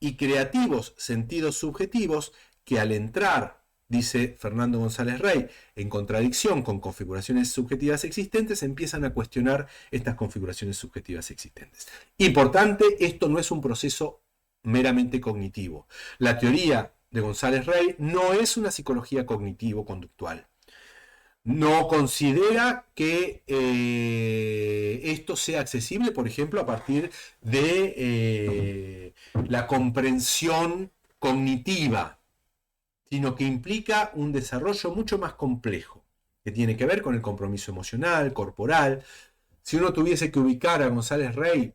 y creativos sentidos subjetivos que al entrar, dice Fernando González Rey, en contradicción con configuraciones subjetivas existentes, empiezan a cuestionar estas configuraciones subjetivas existentes. Importante, esto no es un proceso meramente cognitivo. La teoría de González Rey no es una psicología cognitivo-conductual. No considera que esto sea accesible, por ejemplo, a partir de la comprensión cognitiva, sino que implica un desarrollo mucho más complejo, que tiene que ver con el compromiso emocional, corporal. Si uno tuviese que ubicar a González Rey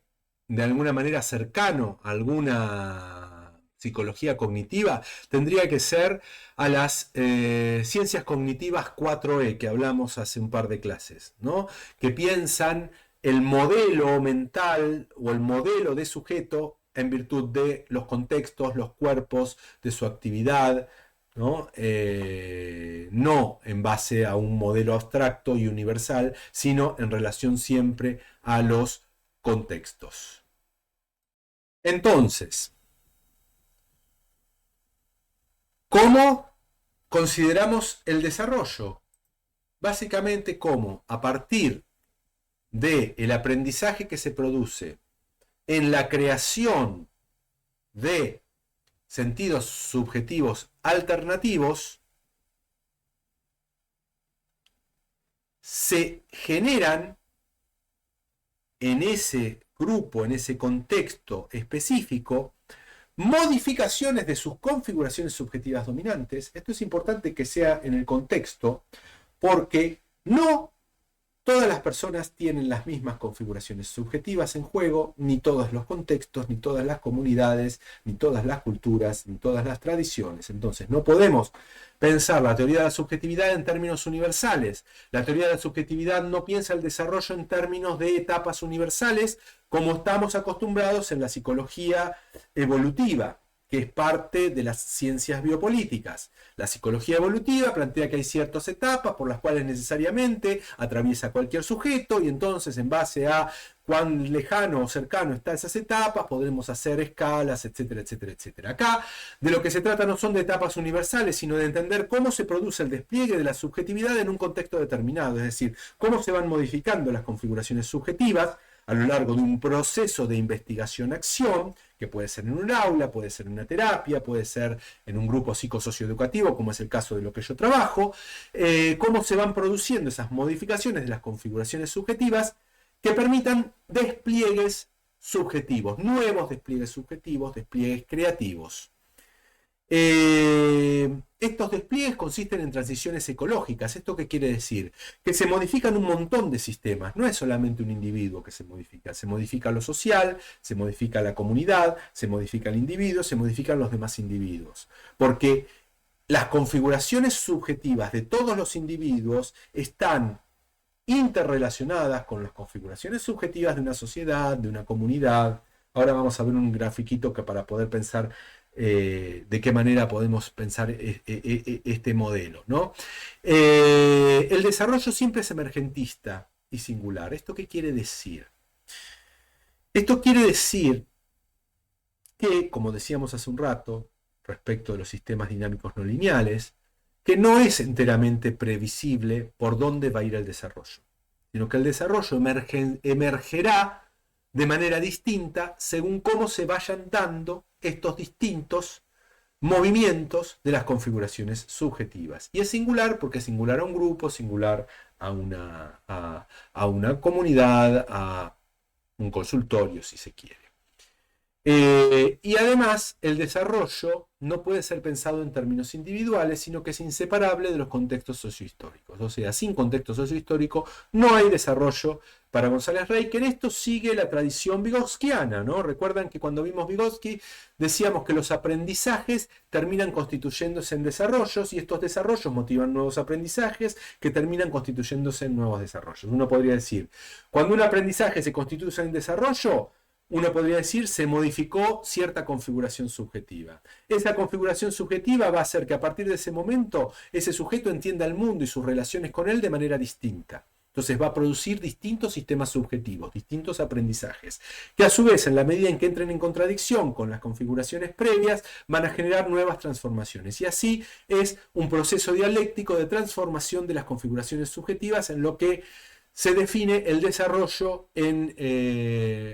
de alguna manera cercano a alguna psicología cognitiva, tendría que ser a las ciencias cognitivas 4E que hablamos hace un par de clases, ¿no? Que piensan el modelo mental o el modelo de sujeto en virtud de los contextos, los cuerpos, de su actividad, ¿no? No en base a un modelo abstracto y universal, sino en relación siempre a los contextos. Entonces, ¿cómo consideramos el desarrollo? Básicamente como a partir del aprendizaje que se produce en la creación de sentidos subjetivos alternativos, se generan en ese grupo, en ese contexto específico, modificaciones de sus configuraciones subjetivas dominantes. Esto es importante que sea en el contexto, porque no Todas las personas tienen las mismas configuraciones subjetivas en juego, ni todos los contextos, ni todas las comunidades, ni todas las culturas, ni todas las tradiciones. Entonces, no podemos pensar la teoría de la subjetividad en términos universales. La teoría de la subjetividad no piensa el desarrollo en términos de etapas universales, como estamos acostumbrados en la psicología evolutiva, que es parte de las ciencias biopolíticas. La psicología evolutiva plantea que hay ciertas etapas por las cuales necesariamente atraviesa cualquier sujeto, y entonces en base a cuán lejano o cercano están esas etapas podremos hacer escalas, etcétera, etcétera, etcétera. Acá de lo que se trata no son de etapas universales, sino de entender cómo se produce el despliegue de la subjetividad en un contexto determinado, es decir, cómo se van modificando las configuraciones subjetivas a lo largo de un proceso de investigación-acción, que puede ser en un aula, puede ser en una terapia, puede ser en un grupo psicosocioeducativo, como es el caso de lo que yo trabajo, cómo se van produciendo esas modificaciones de las configuraciones subjetivas que permitan despliegues subjetivos, nuevos despliegues subjetivos, despliegues creativos. Estos despliegues consisten en transiciones ecológicas. ¿Esto qué quiere decir? Que se modifican un montón de sistemas. No es solamente un individuo que se modifica lo social, se modifica la comunidad, se modifica el individuo, se modifican los demás individuos. Porque las configuraciones subjetivas de todos los individuos están interrelacionadas con las configuraciones subjetivas de una sociedad, de una comunidad. Ahora vamos a ver un grafiquito que para poder pensar de qué manera podemos pensar este modelo, ¿no? El desarrollo siempre es emergentista y singular. ¿Esto qué quiere decir? Esto quiere decir que, como decíamos hace un rato, respecto de los sistemas dinámicos no lineales, que no es enteramente previsible por dónde va a ir el desarrollo, sino que el desarrollo emergerá de manera distinta según cómo se vayan dando estos distintos movimientos de las configuraciones subjetivas. Y es singular porque es singular a un grupo, singular a una comunidad, a un consultorio, si se quiere. Y además, el desarrollo no puede ser pensado en términos individuales, sino que es inseparable de los contextos sociohistóricos. O sea, sin contexto sociohistórico no hay desarrollo para González Rey, que en esto sigue la tradición vygotskiana, ¿no? Recuerdan que cuando vimos Vygotsky decíamos que los aprendizajes terminan constituyéndose en desarrollos, y estos desarrollos motivan nuevos aprendizajes que terminan constituyéndose en nuevos desarrollos. Uno podría decir, cuando un aprendizaje se constituye en desarrollo, uno podría decir, se modificó cierta configuración subjetiva. Esa configuración subjetiva va a hacer que a partir de ese momento ese sujeto entienda el mundo y sus relaciones con él de manera distinta. Entonces va a producir distintos sistemas subjetivos, distintos aprendizajes, que a su vez, en la medida en que entren en contradicción con las configuraciones previas, van a generar nuevas transformaciones. Y así es un proceso dialéctico de transformación de las configuraciones subjetivas en lo que se define el desarrollo en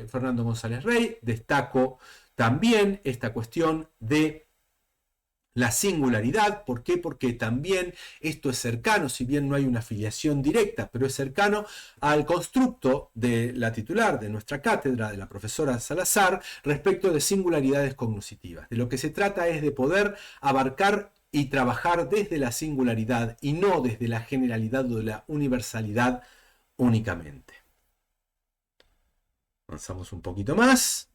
Fernando González Rey. Destaco también esta cuestión de la singularidad. ¿Por qué? Porque también esto es cercano, si bien no hay una afiliación directa, pero es cercano al constructo de la titular de nuestra cátedra, de la profesora Salazar, respecto de singularidades cognoscitivas. De lo que se trata es de poder abarcar y trabajar desde la singularidad y no desde la generalidad o de la universalidad únicamente. Avanzamos un poquito más.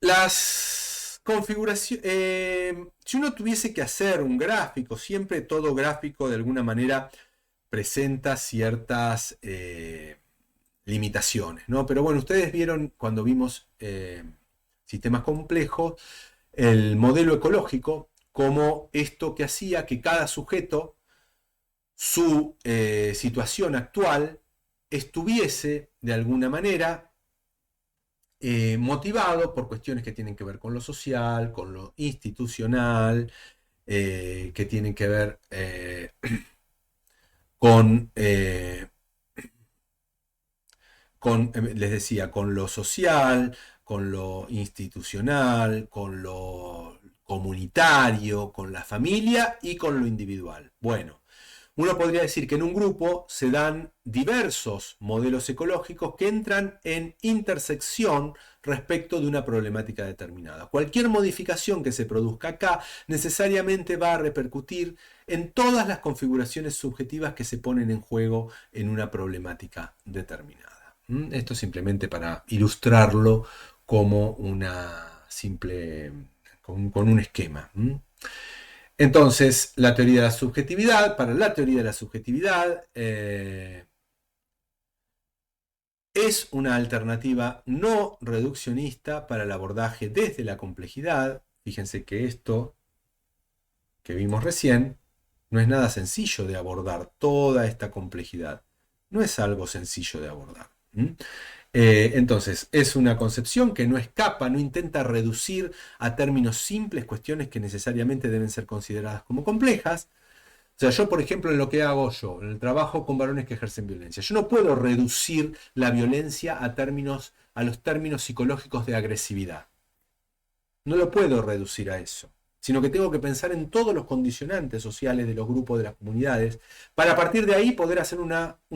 Las configuraciones, si uno tuviese que hacer un gráfico, siempre todo gráfico de alguna manera presenta ciertas limitaciones, ¿no? Pero bueno, ustedes vieron cuando vimos sistemas complejos, el modelo ecológico, como esto que hacía que cada sujeto, su situación actual, estuviese de alguna manera motivado por cuestiones que tienen que ver con lo social, con lo institucional, que tienen que ver les decía, con lo social, con lo institucional, con lo comunitario, con la familia y con lo individual. Bueno, uno podría decir que en un grupo se dan diversos modelos ecológicos que entran en intersección respecto de una problemática determinada. Cualquier modificación que se produzca acá necesariamente va a repercutir en todas las configuraciones subjetivas que se ponen en juego en una problemática determinada. Esto simplemente para ilustrarlo como una simple, con un esquema. Entonces, la teoría de la subjetividad, para la teoría de la subjetividad, es una alternativa no reduccionista para el abordaje desde la complejidad. Fíjense que esto que vimos recién no es nada sencillo de abordar, toda esta complejidad. No es algo sencillo de abordar. Entonces, es una concepción que no escapa, no intenta reducir a términos simples cuestiones que necesariamente deben ser consideradas como complejas. O sea, yo, por ejemplo, en lo que hago yo, en el trabajo con varones que ejercen violencia, yo no puedo reducir la violencia a los términos psicológicos de agresividad. No lo puedo reducir a eso, sino que tengo que pensar en todos los condicionantes sociales de los grupos, de las comunidades, para a partir de ahí poder hacer un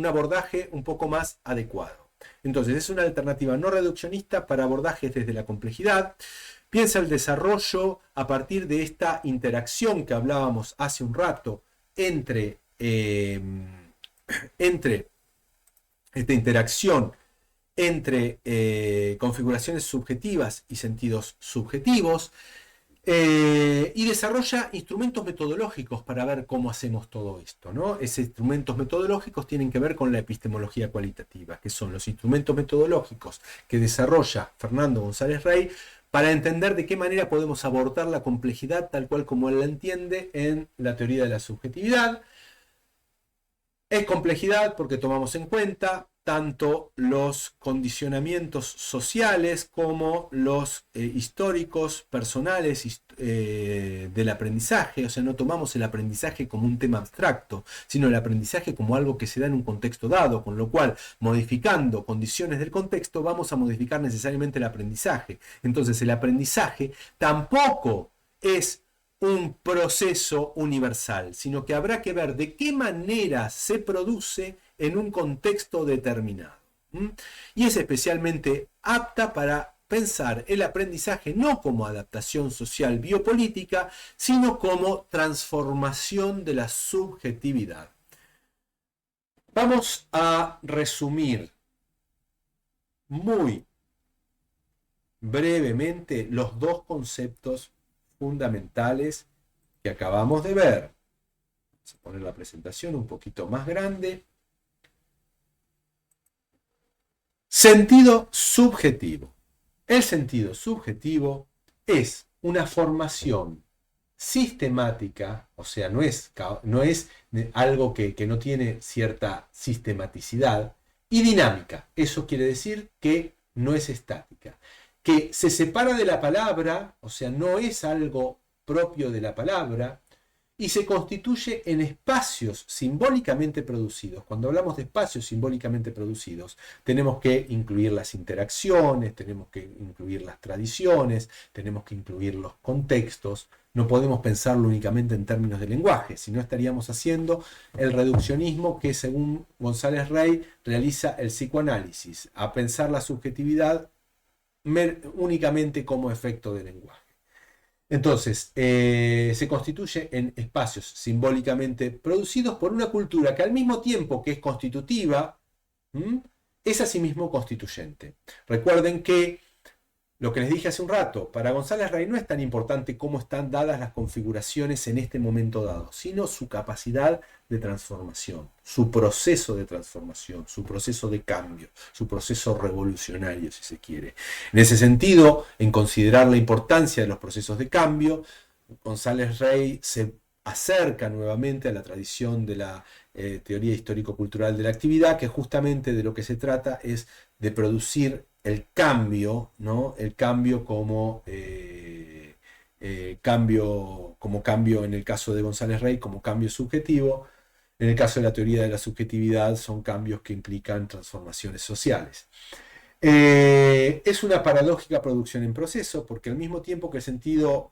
abordaje un poco más adecuado. Entonces, es una alternativa no reduccionista para abordajes desde la complejidad. Piensa el desarrollo a partir de esta interacción que hablábamos hace un rato entre esta interacción entre configuraciones subjetivas y sentidos subjetivos, y desarrolla instrumentos metodológicos para ver cómo hacemos todo esto, ¿no? Esos instrumentos metodológicos tienen que ver con la epistemología cualitativa, que son los instrumentos metodológicos que desarrolla Fernando González Rey para entender de qué manera podemos abordar la complejidad tal cual como él la entiende en la teoría de la subjetividad. Es complejidad porque tomamos en cuenta tanto los condicionamientos sociales como los históricos, personales del aprendizaje. O sea, no tomamos el aprendizaje como un tema abstracto, sino el aprendizaje como algo que se da en un contexto dado, con lo cual, modificando condiciones del contexto, vamos a modificar necesariamente el aprendizaje. Entonces, el aprendizaje tampoco es un proceso universal, sino que habrá que ver de qué manera se produce en un contexto determinado. Y es especialmente apta para pensar el aprendizaje no como adaptación social biopolítica, sino como transformación de la subjetividad. Vamos a resumir muy brevemente los dos conceptos fundamentales que acabamos de ver. Vamos a poner la presentación un poquito más grande. Sentido subjetivo. El sentido subjetivo es una formación sistemática, o sea, no es algo que no tiene cierta sistematicidad, y dinámica. Eso quiere decir que no es estática, que se separa de la palabra, o sea, no es algo propio de la palabra, y se constituye en espacios simbólicamente producidos. Cuando hablamos de espacios simbólicamente producidos, tenemos que incluir las interacciones, tenemos que incluir las tradiciones, tenemos que incluir los contextos. No podemos pensarlo únicamente en términos de lenguaje, sino estaríamos haciendo el reduccionismo que, según González Rey, realiza el psicoanálisis, a pensar la subjetividad únicamente como efecto de lenguaje. Entonces, se constituye en espacios simbólicamente producidos por una cultura que al mismo tiempo que es constitutiva, es asimismo constituyente. Recuerden que lo que les dije hace un rato, para González Rey no es tan importante cómo están dadas las configuraciones en este momento dado, sino su capacidad de transformación, su proceso de transformación, su proceso de cambio, su proceso revolucionario, si se quiere. En ese sentido, en considerar la importancia de los procesos de cambio, González Rey se acerca nuevamente a la tradición de la teoría histórico-cultural de la actividad, que justamente de lo que se trata es de producir el cambio, ¿no? El cambio como cambio en el caso de González Rey, como cambio subjetivo. En el caso de la teoría de la subjetividad son cambios que implican transformaciones sociales. Es una paradójica producción en proceso, porque al mismo tiempo que el sentido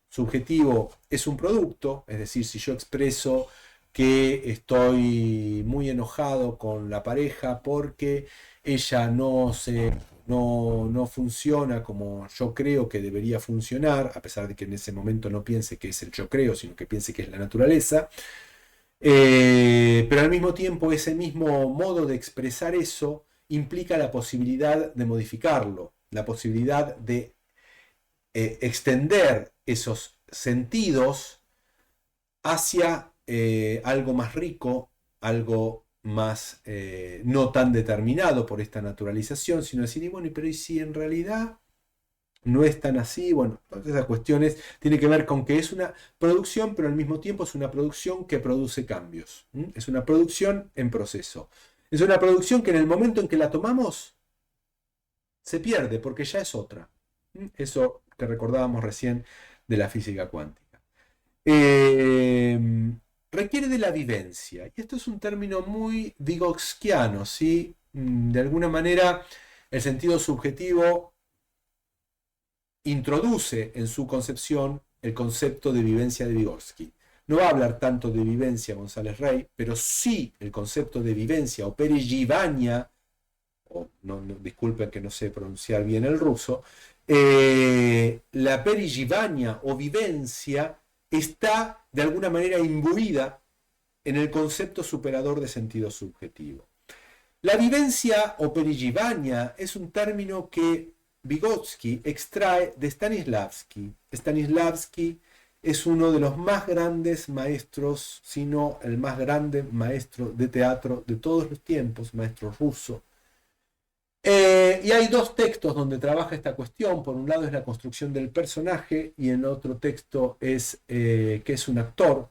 subjetivo es un producto, es decir, si yo expreso que estoy muy enojado con la pareja porque ella no se no funciona como yo creo que debería funcionar, a pesar de que en ese momento no piense que es el yo creo, sino que piense que es la naturaleza. Pero al mismo tiempo ese mismo modo de expresar eso implica la posibilidad de modificarlo, la posibilidad de extender esos sentidos hacia algo más rico, algo más no tan determinado por esta naturalización, sino decir, y bueno, pero ¿y si en realidad no es tan así? Bueno, todas esas cuestiones tienen que ver con que es una producción, pero al mismo tiempo es una producción que produce cambios. Es una producción en proceso. Es una producción que en el momento en que la tomamos se pierde porque ya es otra. Eso que recordábamos recién de la física cuántica. Eh, Requiere de la vivencia. Y esto es un término muy vygotskiano, ¿sí? De alguna manera, el sentido subjetivo introduce en su concepción el concepto de vivencia de Vygotsky. No va a hablar tanto de vivencia González Rey, pero sí el concepto de vivencia o perejivania, o disculpen que no sé pronunciar bien el ruso, la perejivania o vivencia está de alguna manera imbuida en el concepto superador de sentido subjetivo. La vivencia o perejivania es un término que Vygotsky extrae de Stanislavski. Stanislavski es uno de los más grandes maestros, si no el más grande maestro de teatro de todos los tiempos, maestro ruso. Y hay dos textos donde trabaja esta cuestión. Por un lado es la construcción del personaje y en otro texto es que es un actor,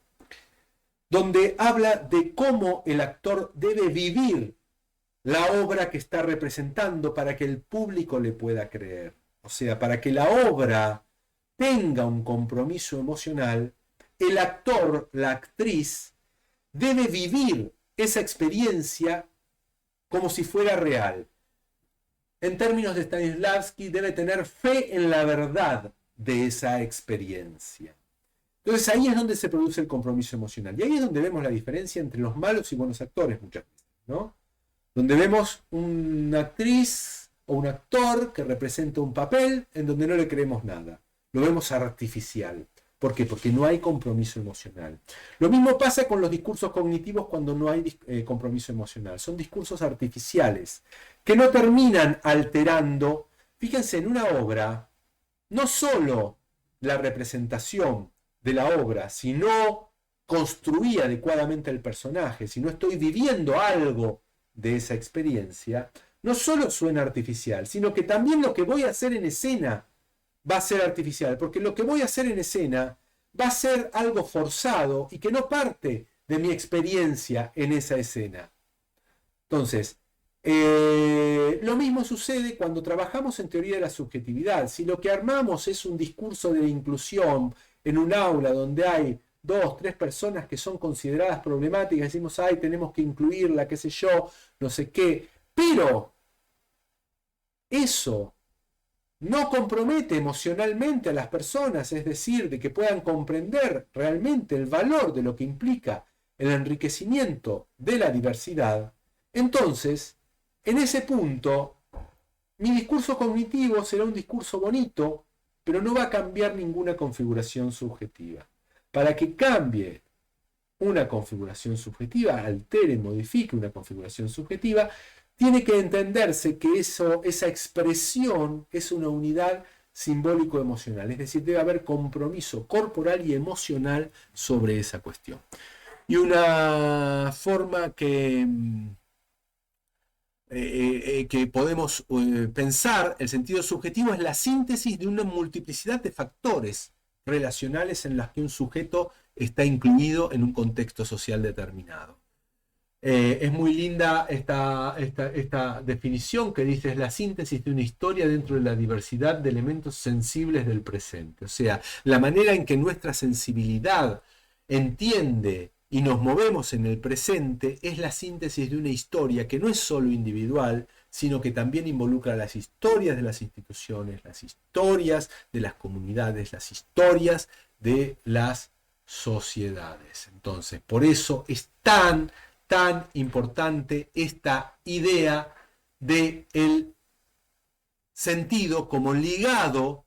donde habla de cómo el actor debe vivir la obra que está representando para que el público le pueda creer. O sea, para que la obra tenga un compromiso emocional, el actor, la actriz, debe vivir esa experiencia como si fuera real. En términos de Stanislavski, debe tener fe en la verdad de esa experiencia. Entonces ahí es donde se produce el compromiso emocional. Y ahí es donde vemos la diferencia entre los malos y buenos actores muchas veces, ¿no? Donde vemos una actriz o un actor que representa un papel en donde no le creemos nada. Lo vemos artificial. ¿Por qué? Porque no hay compromiso emocional. Lo mismo pasa con los discursos cognitivos cuando no hay compromiso emocional. Son discursos artificiales que no terminan alterando. Fíjense, en una obra, no solo la representación de la obra, si no construí adecuadamente el personaje, si no estoy viviendo algo de esa experiencia, no solo suena artificial, sino que también lo que voy a hacer en escena va a ser artificial, porque lo que voy a hacer en escena va a ser algo forzado y que no parte de mi experiencia en esa escena. Entonces, lo mismo sucede cuando trabajamos en teoría de la subjetividad. Si lo que armamos es un discurso de inclusión en un aula donde hay 2, 3 personas que son consideradas problemáticas, decimos, ay, tenemos que incluirla, qué sé yo, no sé qué, pero eso no compromete emocionalmente a las personas, es decir, de que puedan comprender realmente el valor de lo que implica el enriquecimiento de la diversidad. Entonces, en ese punto, mi discurso cognitivo será un discurso bonito, pero no va a cambiar ninguna configuración subjetiva. Para que cambie una configuración subjetiva, altere, modifique una configuración subjetiva, tiene que entenderse que esa expresión es una unidad simbólico-emocional, es decir, debe haber compromiso corporal y emocional sobre esa cuestión. Y una forma que podemos pensar el sentido subjetivo es la síntesis de una multiplicidad de factores relacionales en las que un sujeto está incluido en un contexto social determinado. Es muy linda esta definición que dice: es la síntesis de una historia dentro de la diversidad de elementos sensibles del presente. O sea, la manera en que nuestra sensibilidad entiende y nos movemos en el presente es la síntesis de una historia que no es solo individual, sino que también involucra las historias de las instituciones, las historias de las comunidades, las historias de las sociedades. Entonces, por eso es tan importante esta idea de el sentido como ligado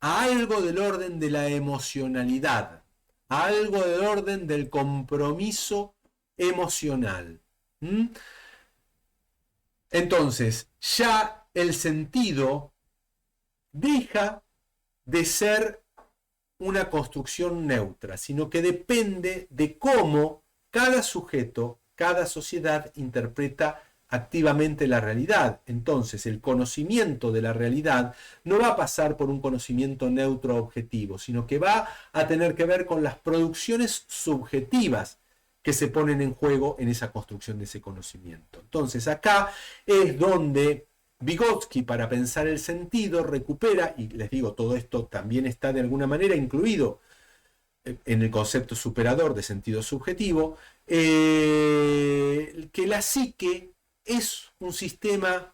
a algo del orden de la emocionalidad, a algo del orden del compromiso emocional. Entonces, ya el sentido deja de ser una construcción neutra, sino que depende de cómo cada sujeto, cada sociedad interpreta activamente la realidad. Entonces, el conocimiento de la realidad no va a pasar por un conocimiento neutro objetivo, sino que va a tener que ver con las producciones subjetivas que se ponen en juego en esa construcción de ese conocimiento. Entonces, acá es donde Vygotsky, para pensar el sentido, recupera, y les digo, todo esto también está de alguna manera incluido en el concepto superador de sentido subjetivo, que la psique es un sistema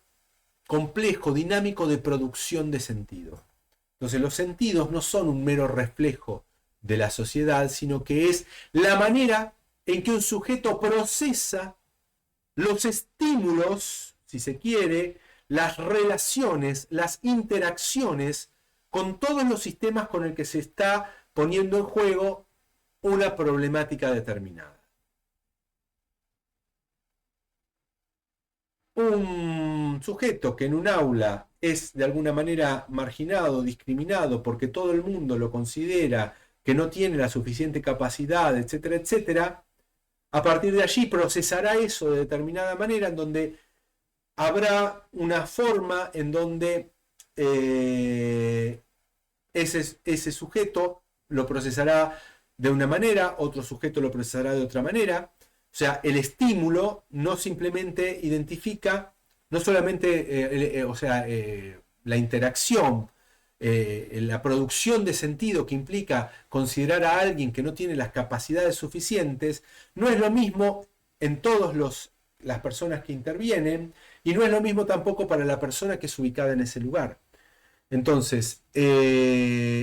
complejo, dinámico de producción de sentido. Entonces los sentidos no son un mero reflejo de la sociedad, sino que es la manera en que un sujeto procesa los estímulos, si se quiere, las relaciones, las interacciones con todos los sistemas con el que se está poniendo en juego una problemática determinada. Un sujeto que en un aula es de alguna manera marginado, discriminado, porque todo el mundo lo considera que no tiene la suficiente capacidad, etcétera, etcétera, a partir de allí procesará eso de determinada manera, en donde habrá una forma en donde ese sujeto lo procesará de una manera, otro sujeto lo procesará de otra manera. O sea, el estímulo no simplemente identifica, no solamente, la interacción, la producción de sentido que implica considerar a alguien que no tiene las capacidades suficientes, no es lo mismo en todas las personas que intervienen, y no es lo mismo tampoco para la persona que es ubicada en ese lugar. Entonces,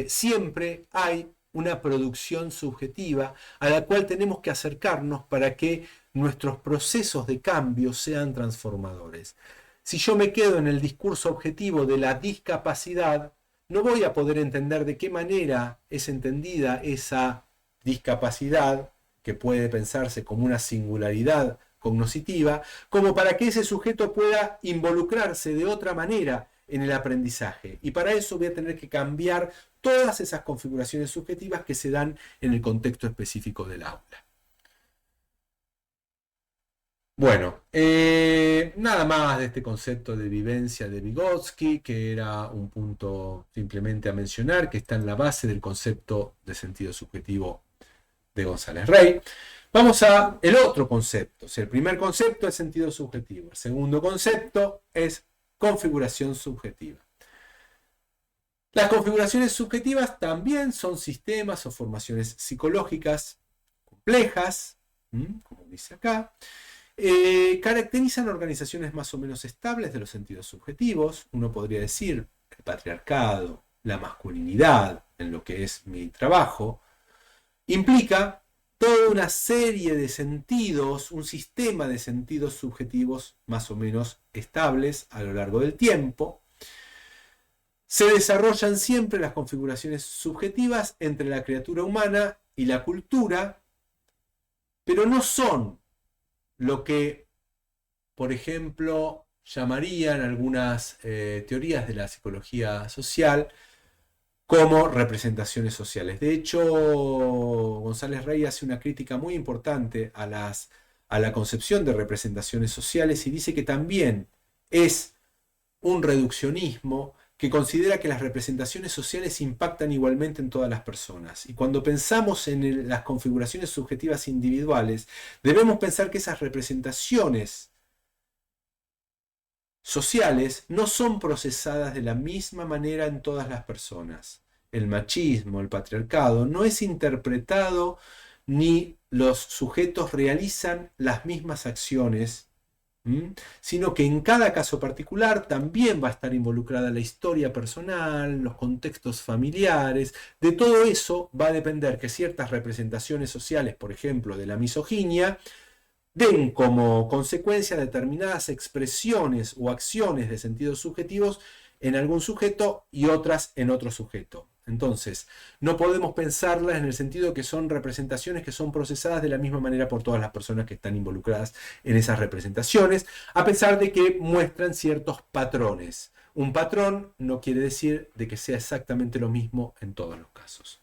siempre hay una producción subjetiva a la cual tenemos que acercarnos para que nuestros procesos de cambio sean transformadores. Si yo me quedo en el discurso objetivo de la discapacidad, no voy a poder entender de qué manera es entendida esa discapacidad, que puede pensarse como una singularidad cognitiva, como para que ese sujeto pueda involucrarse de otra manera en el aprendizaje. Y para eso voy a tener que cambiar todas esas configuraciones subjetivas que se dan en el contexto específico del aula. Bueno, nada más de este concepto de vivencia de Vygotsky, que era un punto simplemente a mencionar, que está en la base del concepto de sentido subjetivo de González Rey. Vamos a el otro concepto. O sea, el primer concepto es sentido subjetivo. El segundo concepto es configuración subjetiva. Las configuraciones subjetivas también son sistemas o formaciones psicológicas complejas, como dice acá. Caracterizan organizaciones más o menos estables de los sentidos subjetivos. Uno podría decir el patriarcado, la masculinidad, en lo que es mi trabajo, implica toda una serie de sentidos, un sistema de sentidos subjetivos más o menos estables a lo largo del tiempo. Se desarrollan siempre las configuraciones subjetivas entre la criatura humana y la cultura, pero no son lo que, por ejemplo, llamarían algunas teorías de la psicología social como representaciones sociales. De hecho, González Rey hace una crítica muy importante a la concepción de representaciones sociales y dice que también es un reduccionismo que considera que las representaciones sociales impactan igualmente en todas las personas. Y cuando pensamos en las configuraciones subjetivas individuales, debemos pensar que esas representaciones sociales no son procesadas de la misma manera en todas las personas. El machismo, el patriarcado, no es interpretado ni los sujetos realizan las mismas acciones, sino que en cada caso particular también va a estar involucrada la historia personal, los contextos familiares. De todo eso va a depender que ciertas representaciones sociales, por ejemplo, de la misoginia, den como consecuencia determinadas expresiones o acciones de sentidos subjetivos en algún sujeto y otras en otro sujeto. Entonces, no podemos pensarlas en el sentido que son representaciones que son procesadas de la misma manera por todas las personas que están involucradas en esas representaciones, a pesar de que muestran ciertos patrones. Un patrón no quiere decir de que sea exactamente lo mismo en todos los casos.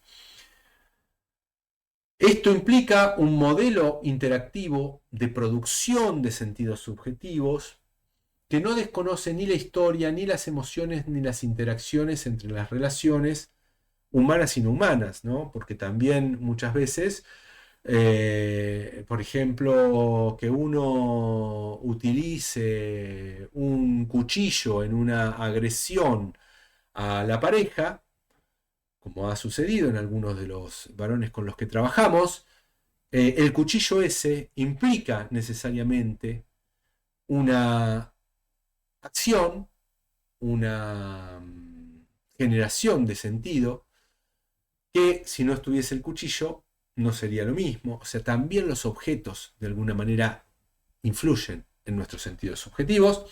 Esto implica un modelo interactivo de producción de sentidos subjetivos que no desconoce ni la historia, ni las emociones, ni las interacciones entre las relaciones humanas y no humanas, ¿no? Porque también muchas veces, por ejemplo, que uno utilice un cuchillo en una agresión a la pareja, como ha sucedido en algunos de los varones con los que trabajamos, el cuchillo ese implica necesariamente una acción, una generación de sentido, que si no estuviese el cuchillo no sería lo mismo. O sea, también los objetos de alguna manera influyen en nuestros sentidos subjetivos.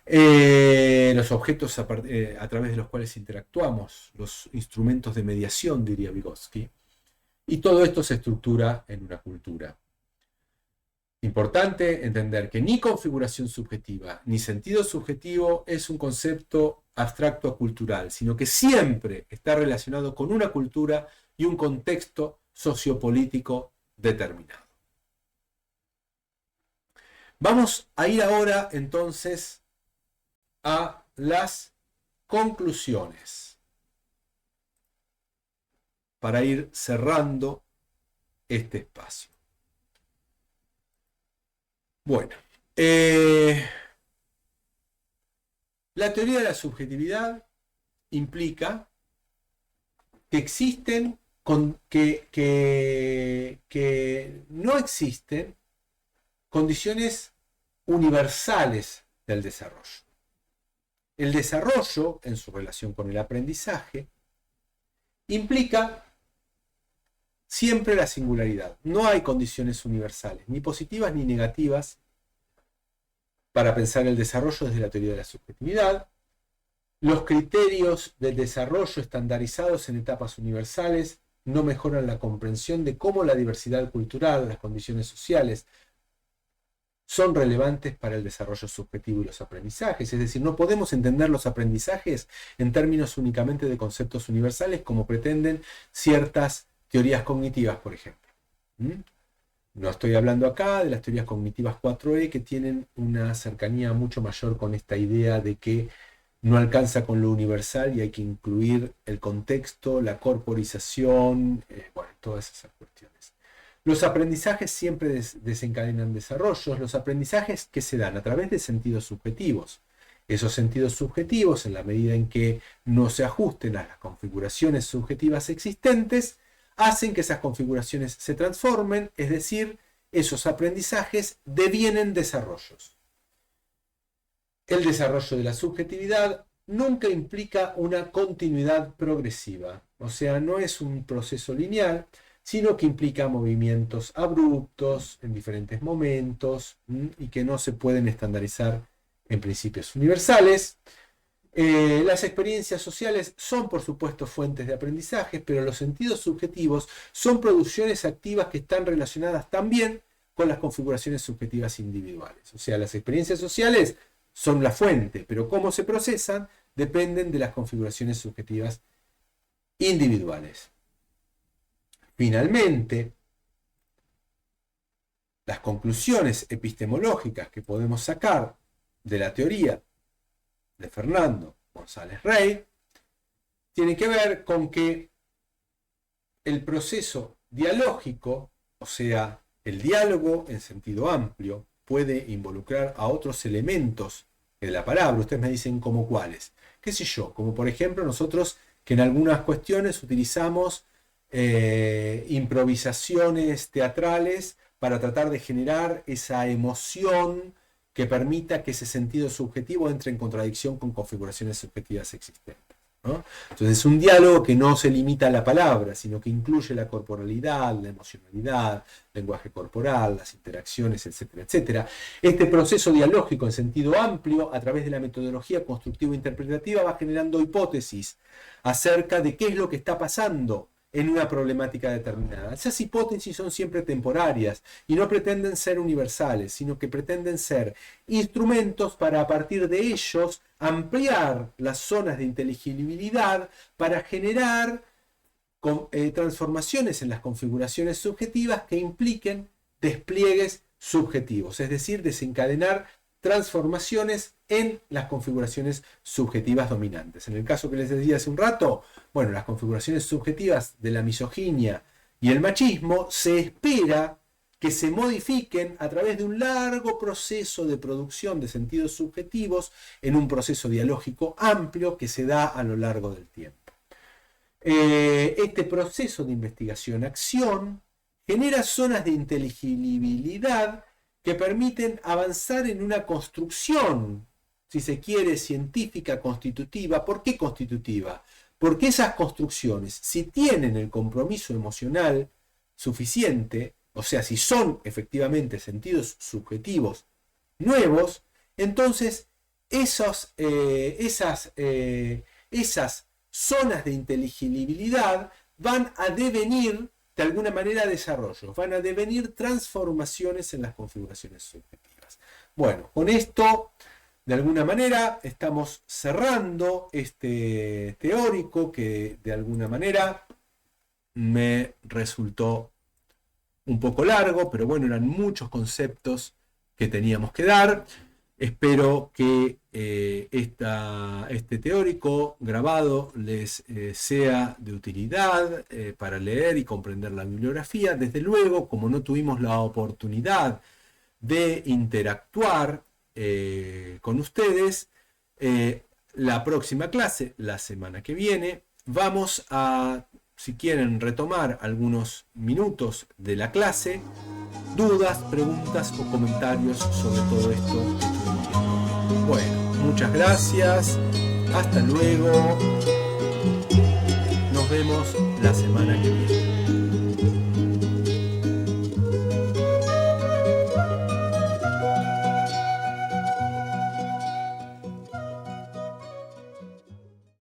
Los objetos a través de los cuales interactuamos, los instrumentos de mediación, diría Vygotsky, y todo esto se estructura en una cultura. Importante entender que ni configuración subjetiva ni sentido subjetivo es un concepto abstracto cultural, sino que siempre está relacionado con una cultura y un contexto sociopolítico determinado. Vamos a ir ahora entonces a las conclusiones para ir cerrando este espacio. Bueno, la teoría de la subjetividad implica que existen, que no existen condiciones universales del desarrollo. El desarrollo, en su relación con el aprendizaje, implica siempre la singularidad. No hay condiciones universales, ni positivas ni negativas, para pensar el desarrollo desde la teoría de la subjetividad. Los criterios del desarrollo estandarizados en etapas universales no mejoran la comprensión de cómo la diversidad cultural, las condiciones sociales, son relevantes para el desarrollo subjetivo y los aprendizajes. Es decir, no podemos entender los aprendizajes en términos únicamente de conceptos universales como pretenden ciertas teorías cognitivas, por ejemplo. No estoy hablando acá de las teorías cognitivas 4E que tienen una cercanía mucho mayor con esta idea de que no alcanza con lo universal y hay que incluir el contexto, la corporización, bueno, todas esas cuestiones. Los aprendizajes siempre desencadenan desarrollos. Los aprendizajes que se dan a través de sentidos subjetivos. Esos sentidos subjetivos, en la medida en que no se ajusten a las configuraciones subjetivas existentes, hacen que esas configuraciones se transformen, es decir, esos aprendizajes devienen desarrollos. El desarrollo de la subjetividad nunca implica una continuidad progresiva, o sea, no es un proceso lineal, sino que implica movimientos abruptos en diferentes momentos y que no se pueden estandarizar en principios universales. Las experiencias sociales son, por supuesto, fuentes de aprendizaje, pero los sentidos subjetivos son producciones activas que están relacionadas también con las configuraciones subjetivas individuales. O sea, las experiencias sociales son la fuente, pero cómo se procesan dependen de las configuraciones subjetivas individuales. Finalmente, las conclusiones epistemológicas que podemos sacar de la teoría de Fernando González Rey tienen que ver con que el proceso dialógico, o sea, el diálogo en sentido amplio, puede involucrar a otros elementos de la palabra. Ustedes me dicen como cuáles. ¿Qué sé yo? Como por ejemplo nosotros que en algunas cuestiones utilizamos improvisaciones teatrales para tratar de generar esa emoción que permita que ese sentido subjetivo entre en contradicción con configuraciones subjetivas existentes. ¿no? Entonces es un diálogo que no se limita a la palabra, sino que incluye la corporalidad, la emocionalidad, el lenguaje corporal, las interacciones, etcétera, etcétera. Este proceso dialógico en sentido amplio, a través de la metodología constructivo-interpretativa, va generando hipótesis acerca de qué es lo que está pasando en una problemática determinada. Esas hipótesis son siempre temporarias y no pretenden ser universales, sino que pretenden ser instrumentos para, a partir de ellos, ampliar las zonas de inteligibilidad para generar transformaciones en las configuraciones subjetivas que impliquen despliegues subjetivos, es decir, desencadenar transformaciones en las configuraciones subjetivas dominantes. En el caso que les decía hace un rato, bueno, las configuraciones subjetivas de la misoginia y el machismo se espera que se modifiquen a través de un largo proceso de producción de sentidos subjetivos en un proceso dialógico amplio que se da a lo largo del tiempo. Este proceso de investigación-acción genera zonas de inteligibilidad que permiten avanzar en una construcción, si se quiere, científica constitutiva. ¿Por qué constitutiva? Porque esas construcciones, si tienen el compromiso emocional suficiente, o sea, si son efectivamente sentidos subjetivos nuevos, entonces esas zonas de inteligibilidad van a devenir de alguna manera desarrollos, van a devenir transformaciones en las configuraciones subjetivas. Bueno, con esto, de alguna manera, estamos cerrando este teórico que de alguna manera me resultó un poco largo, pero bueno, eran muchos conceptos que teníamos que dar. Espero que este teórico grabado les sea de utilidad para leer y comprender la bibliografía. Desde luego, como no tuvimos la oportunidad de interactuar con ustedes, la próxima clase, la semana que viene, vamos a, si quieren, retomar algunos minutos de la clase, dudas, preguntas o comentarios sobre todo esto que estuvimos viendo. Bueno, muchas gracias, hasta luego, nos vemos la semana que viene.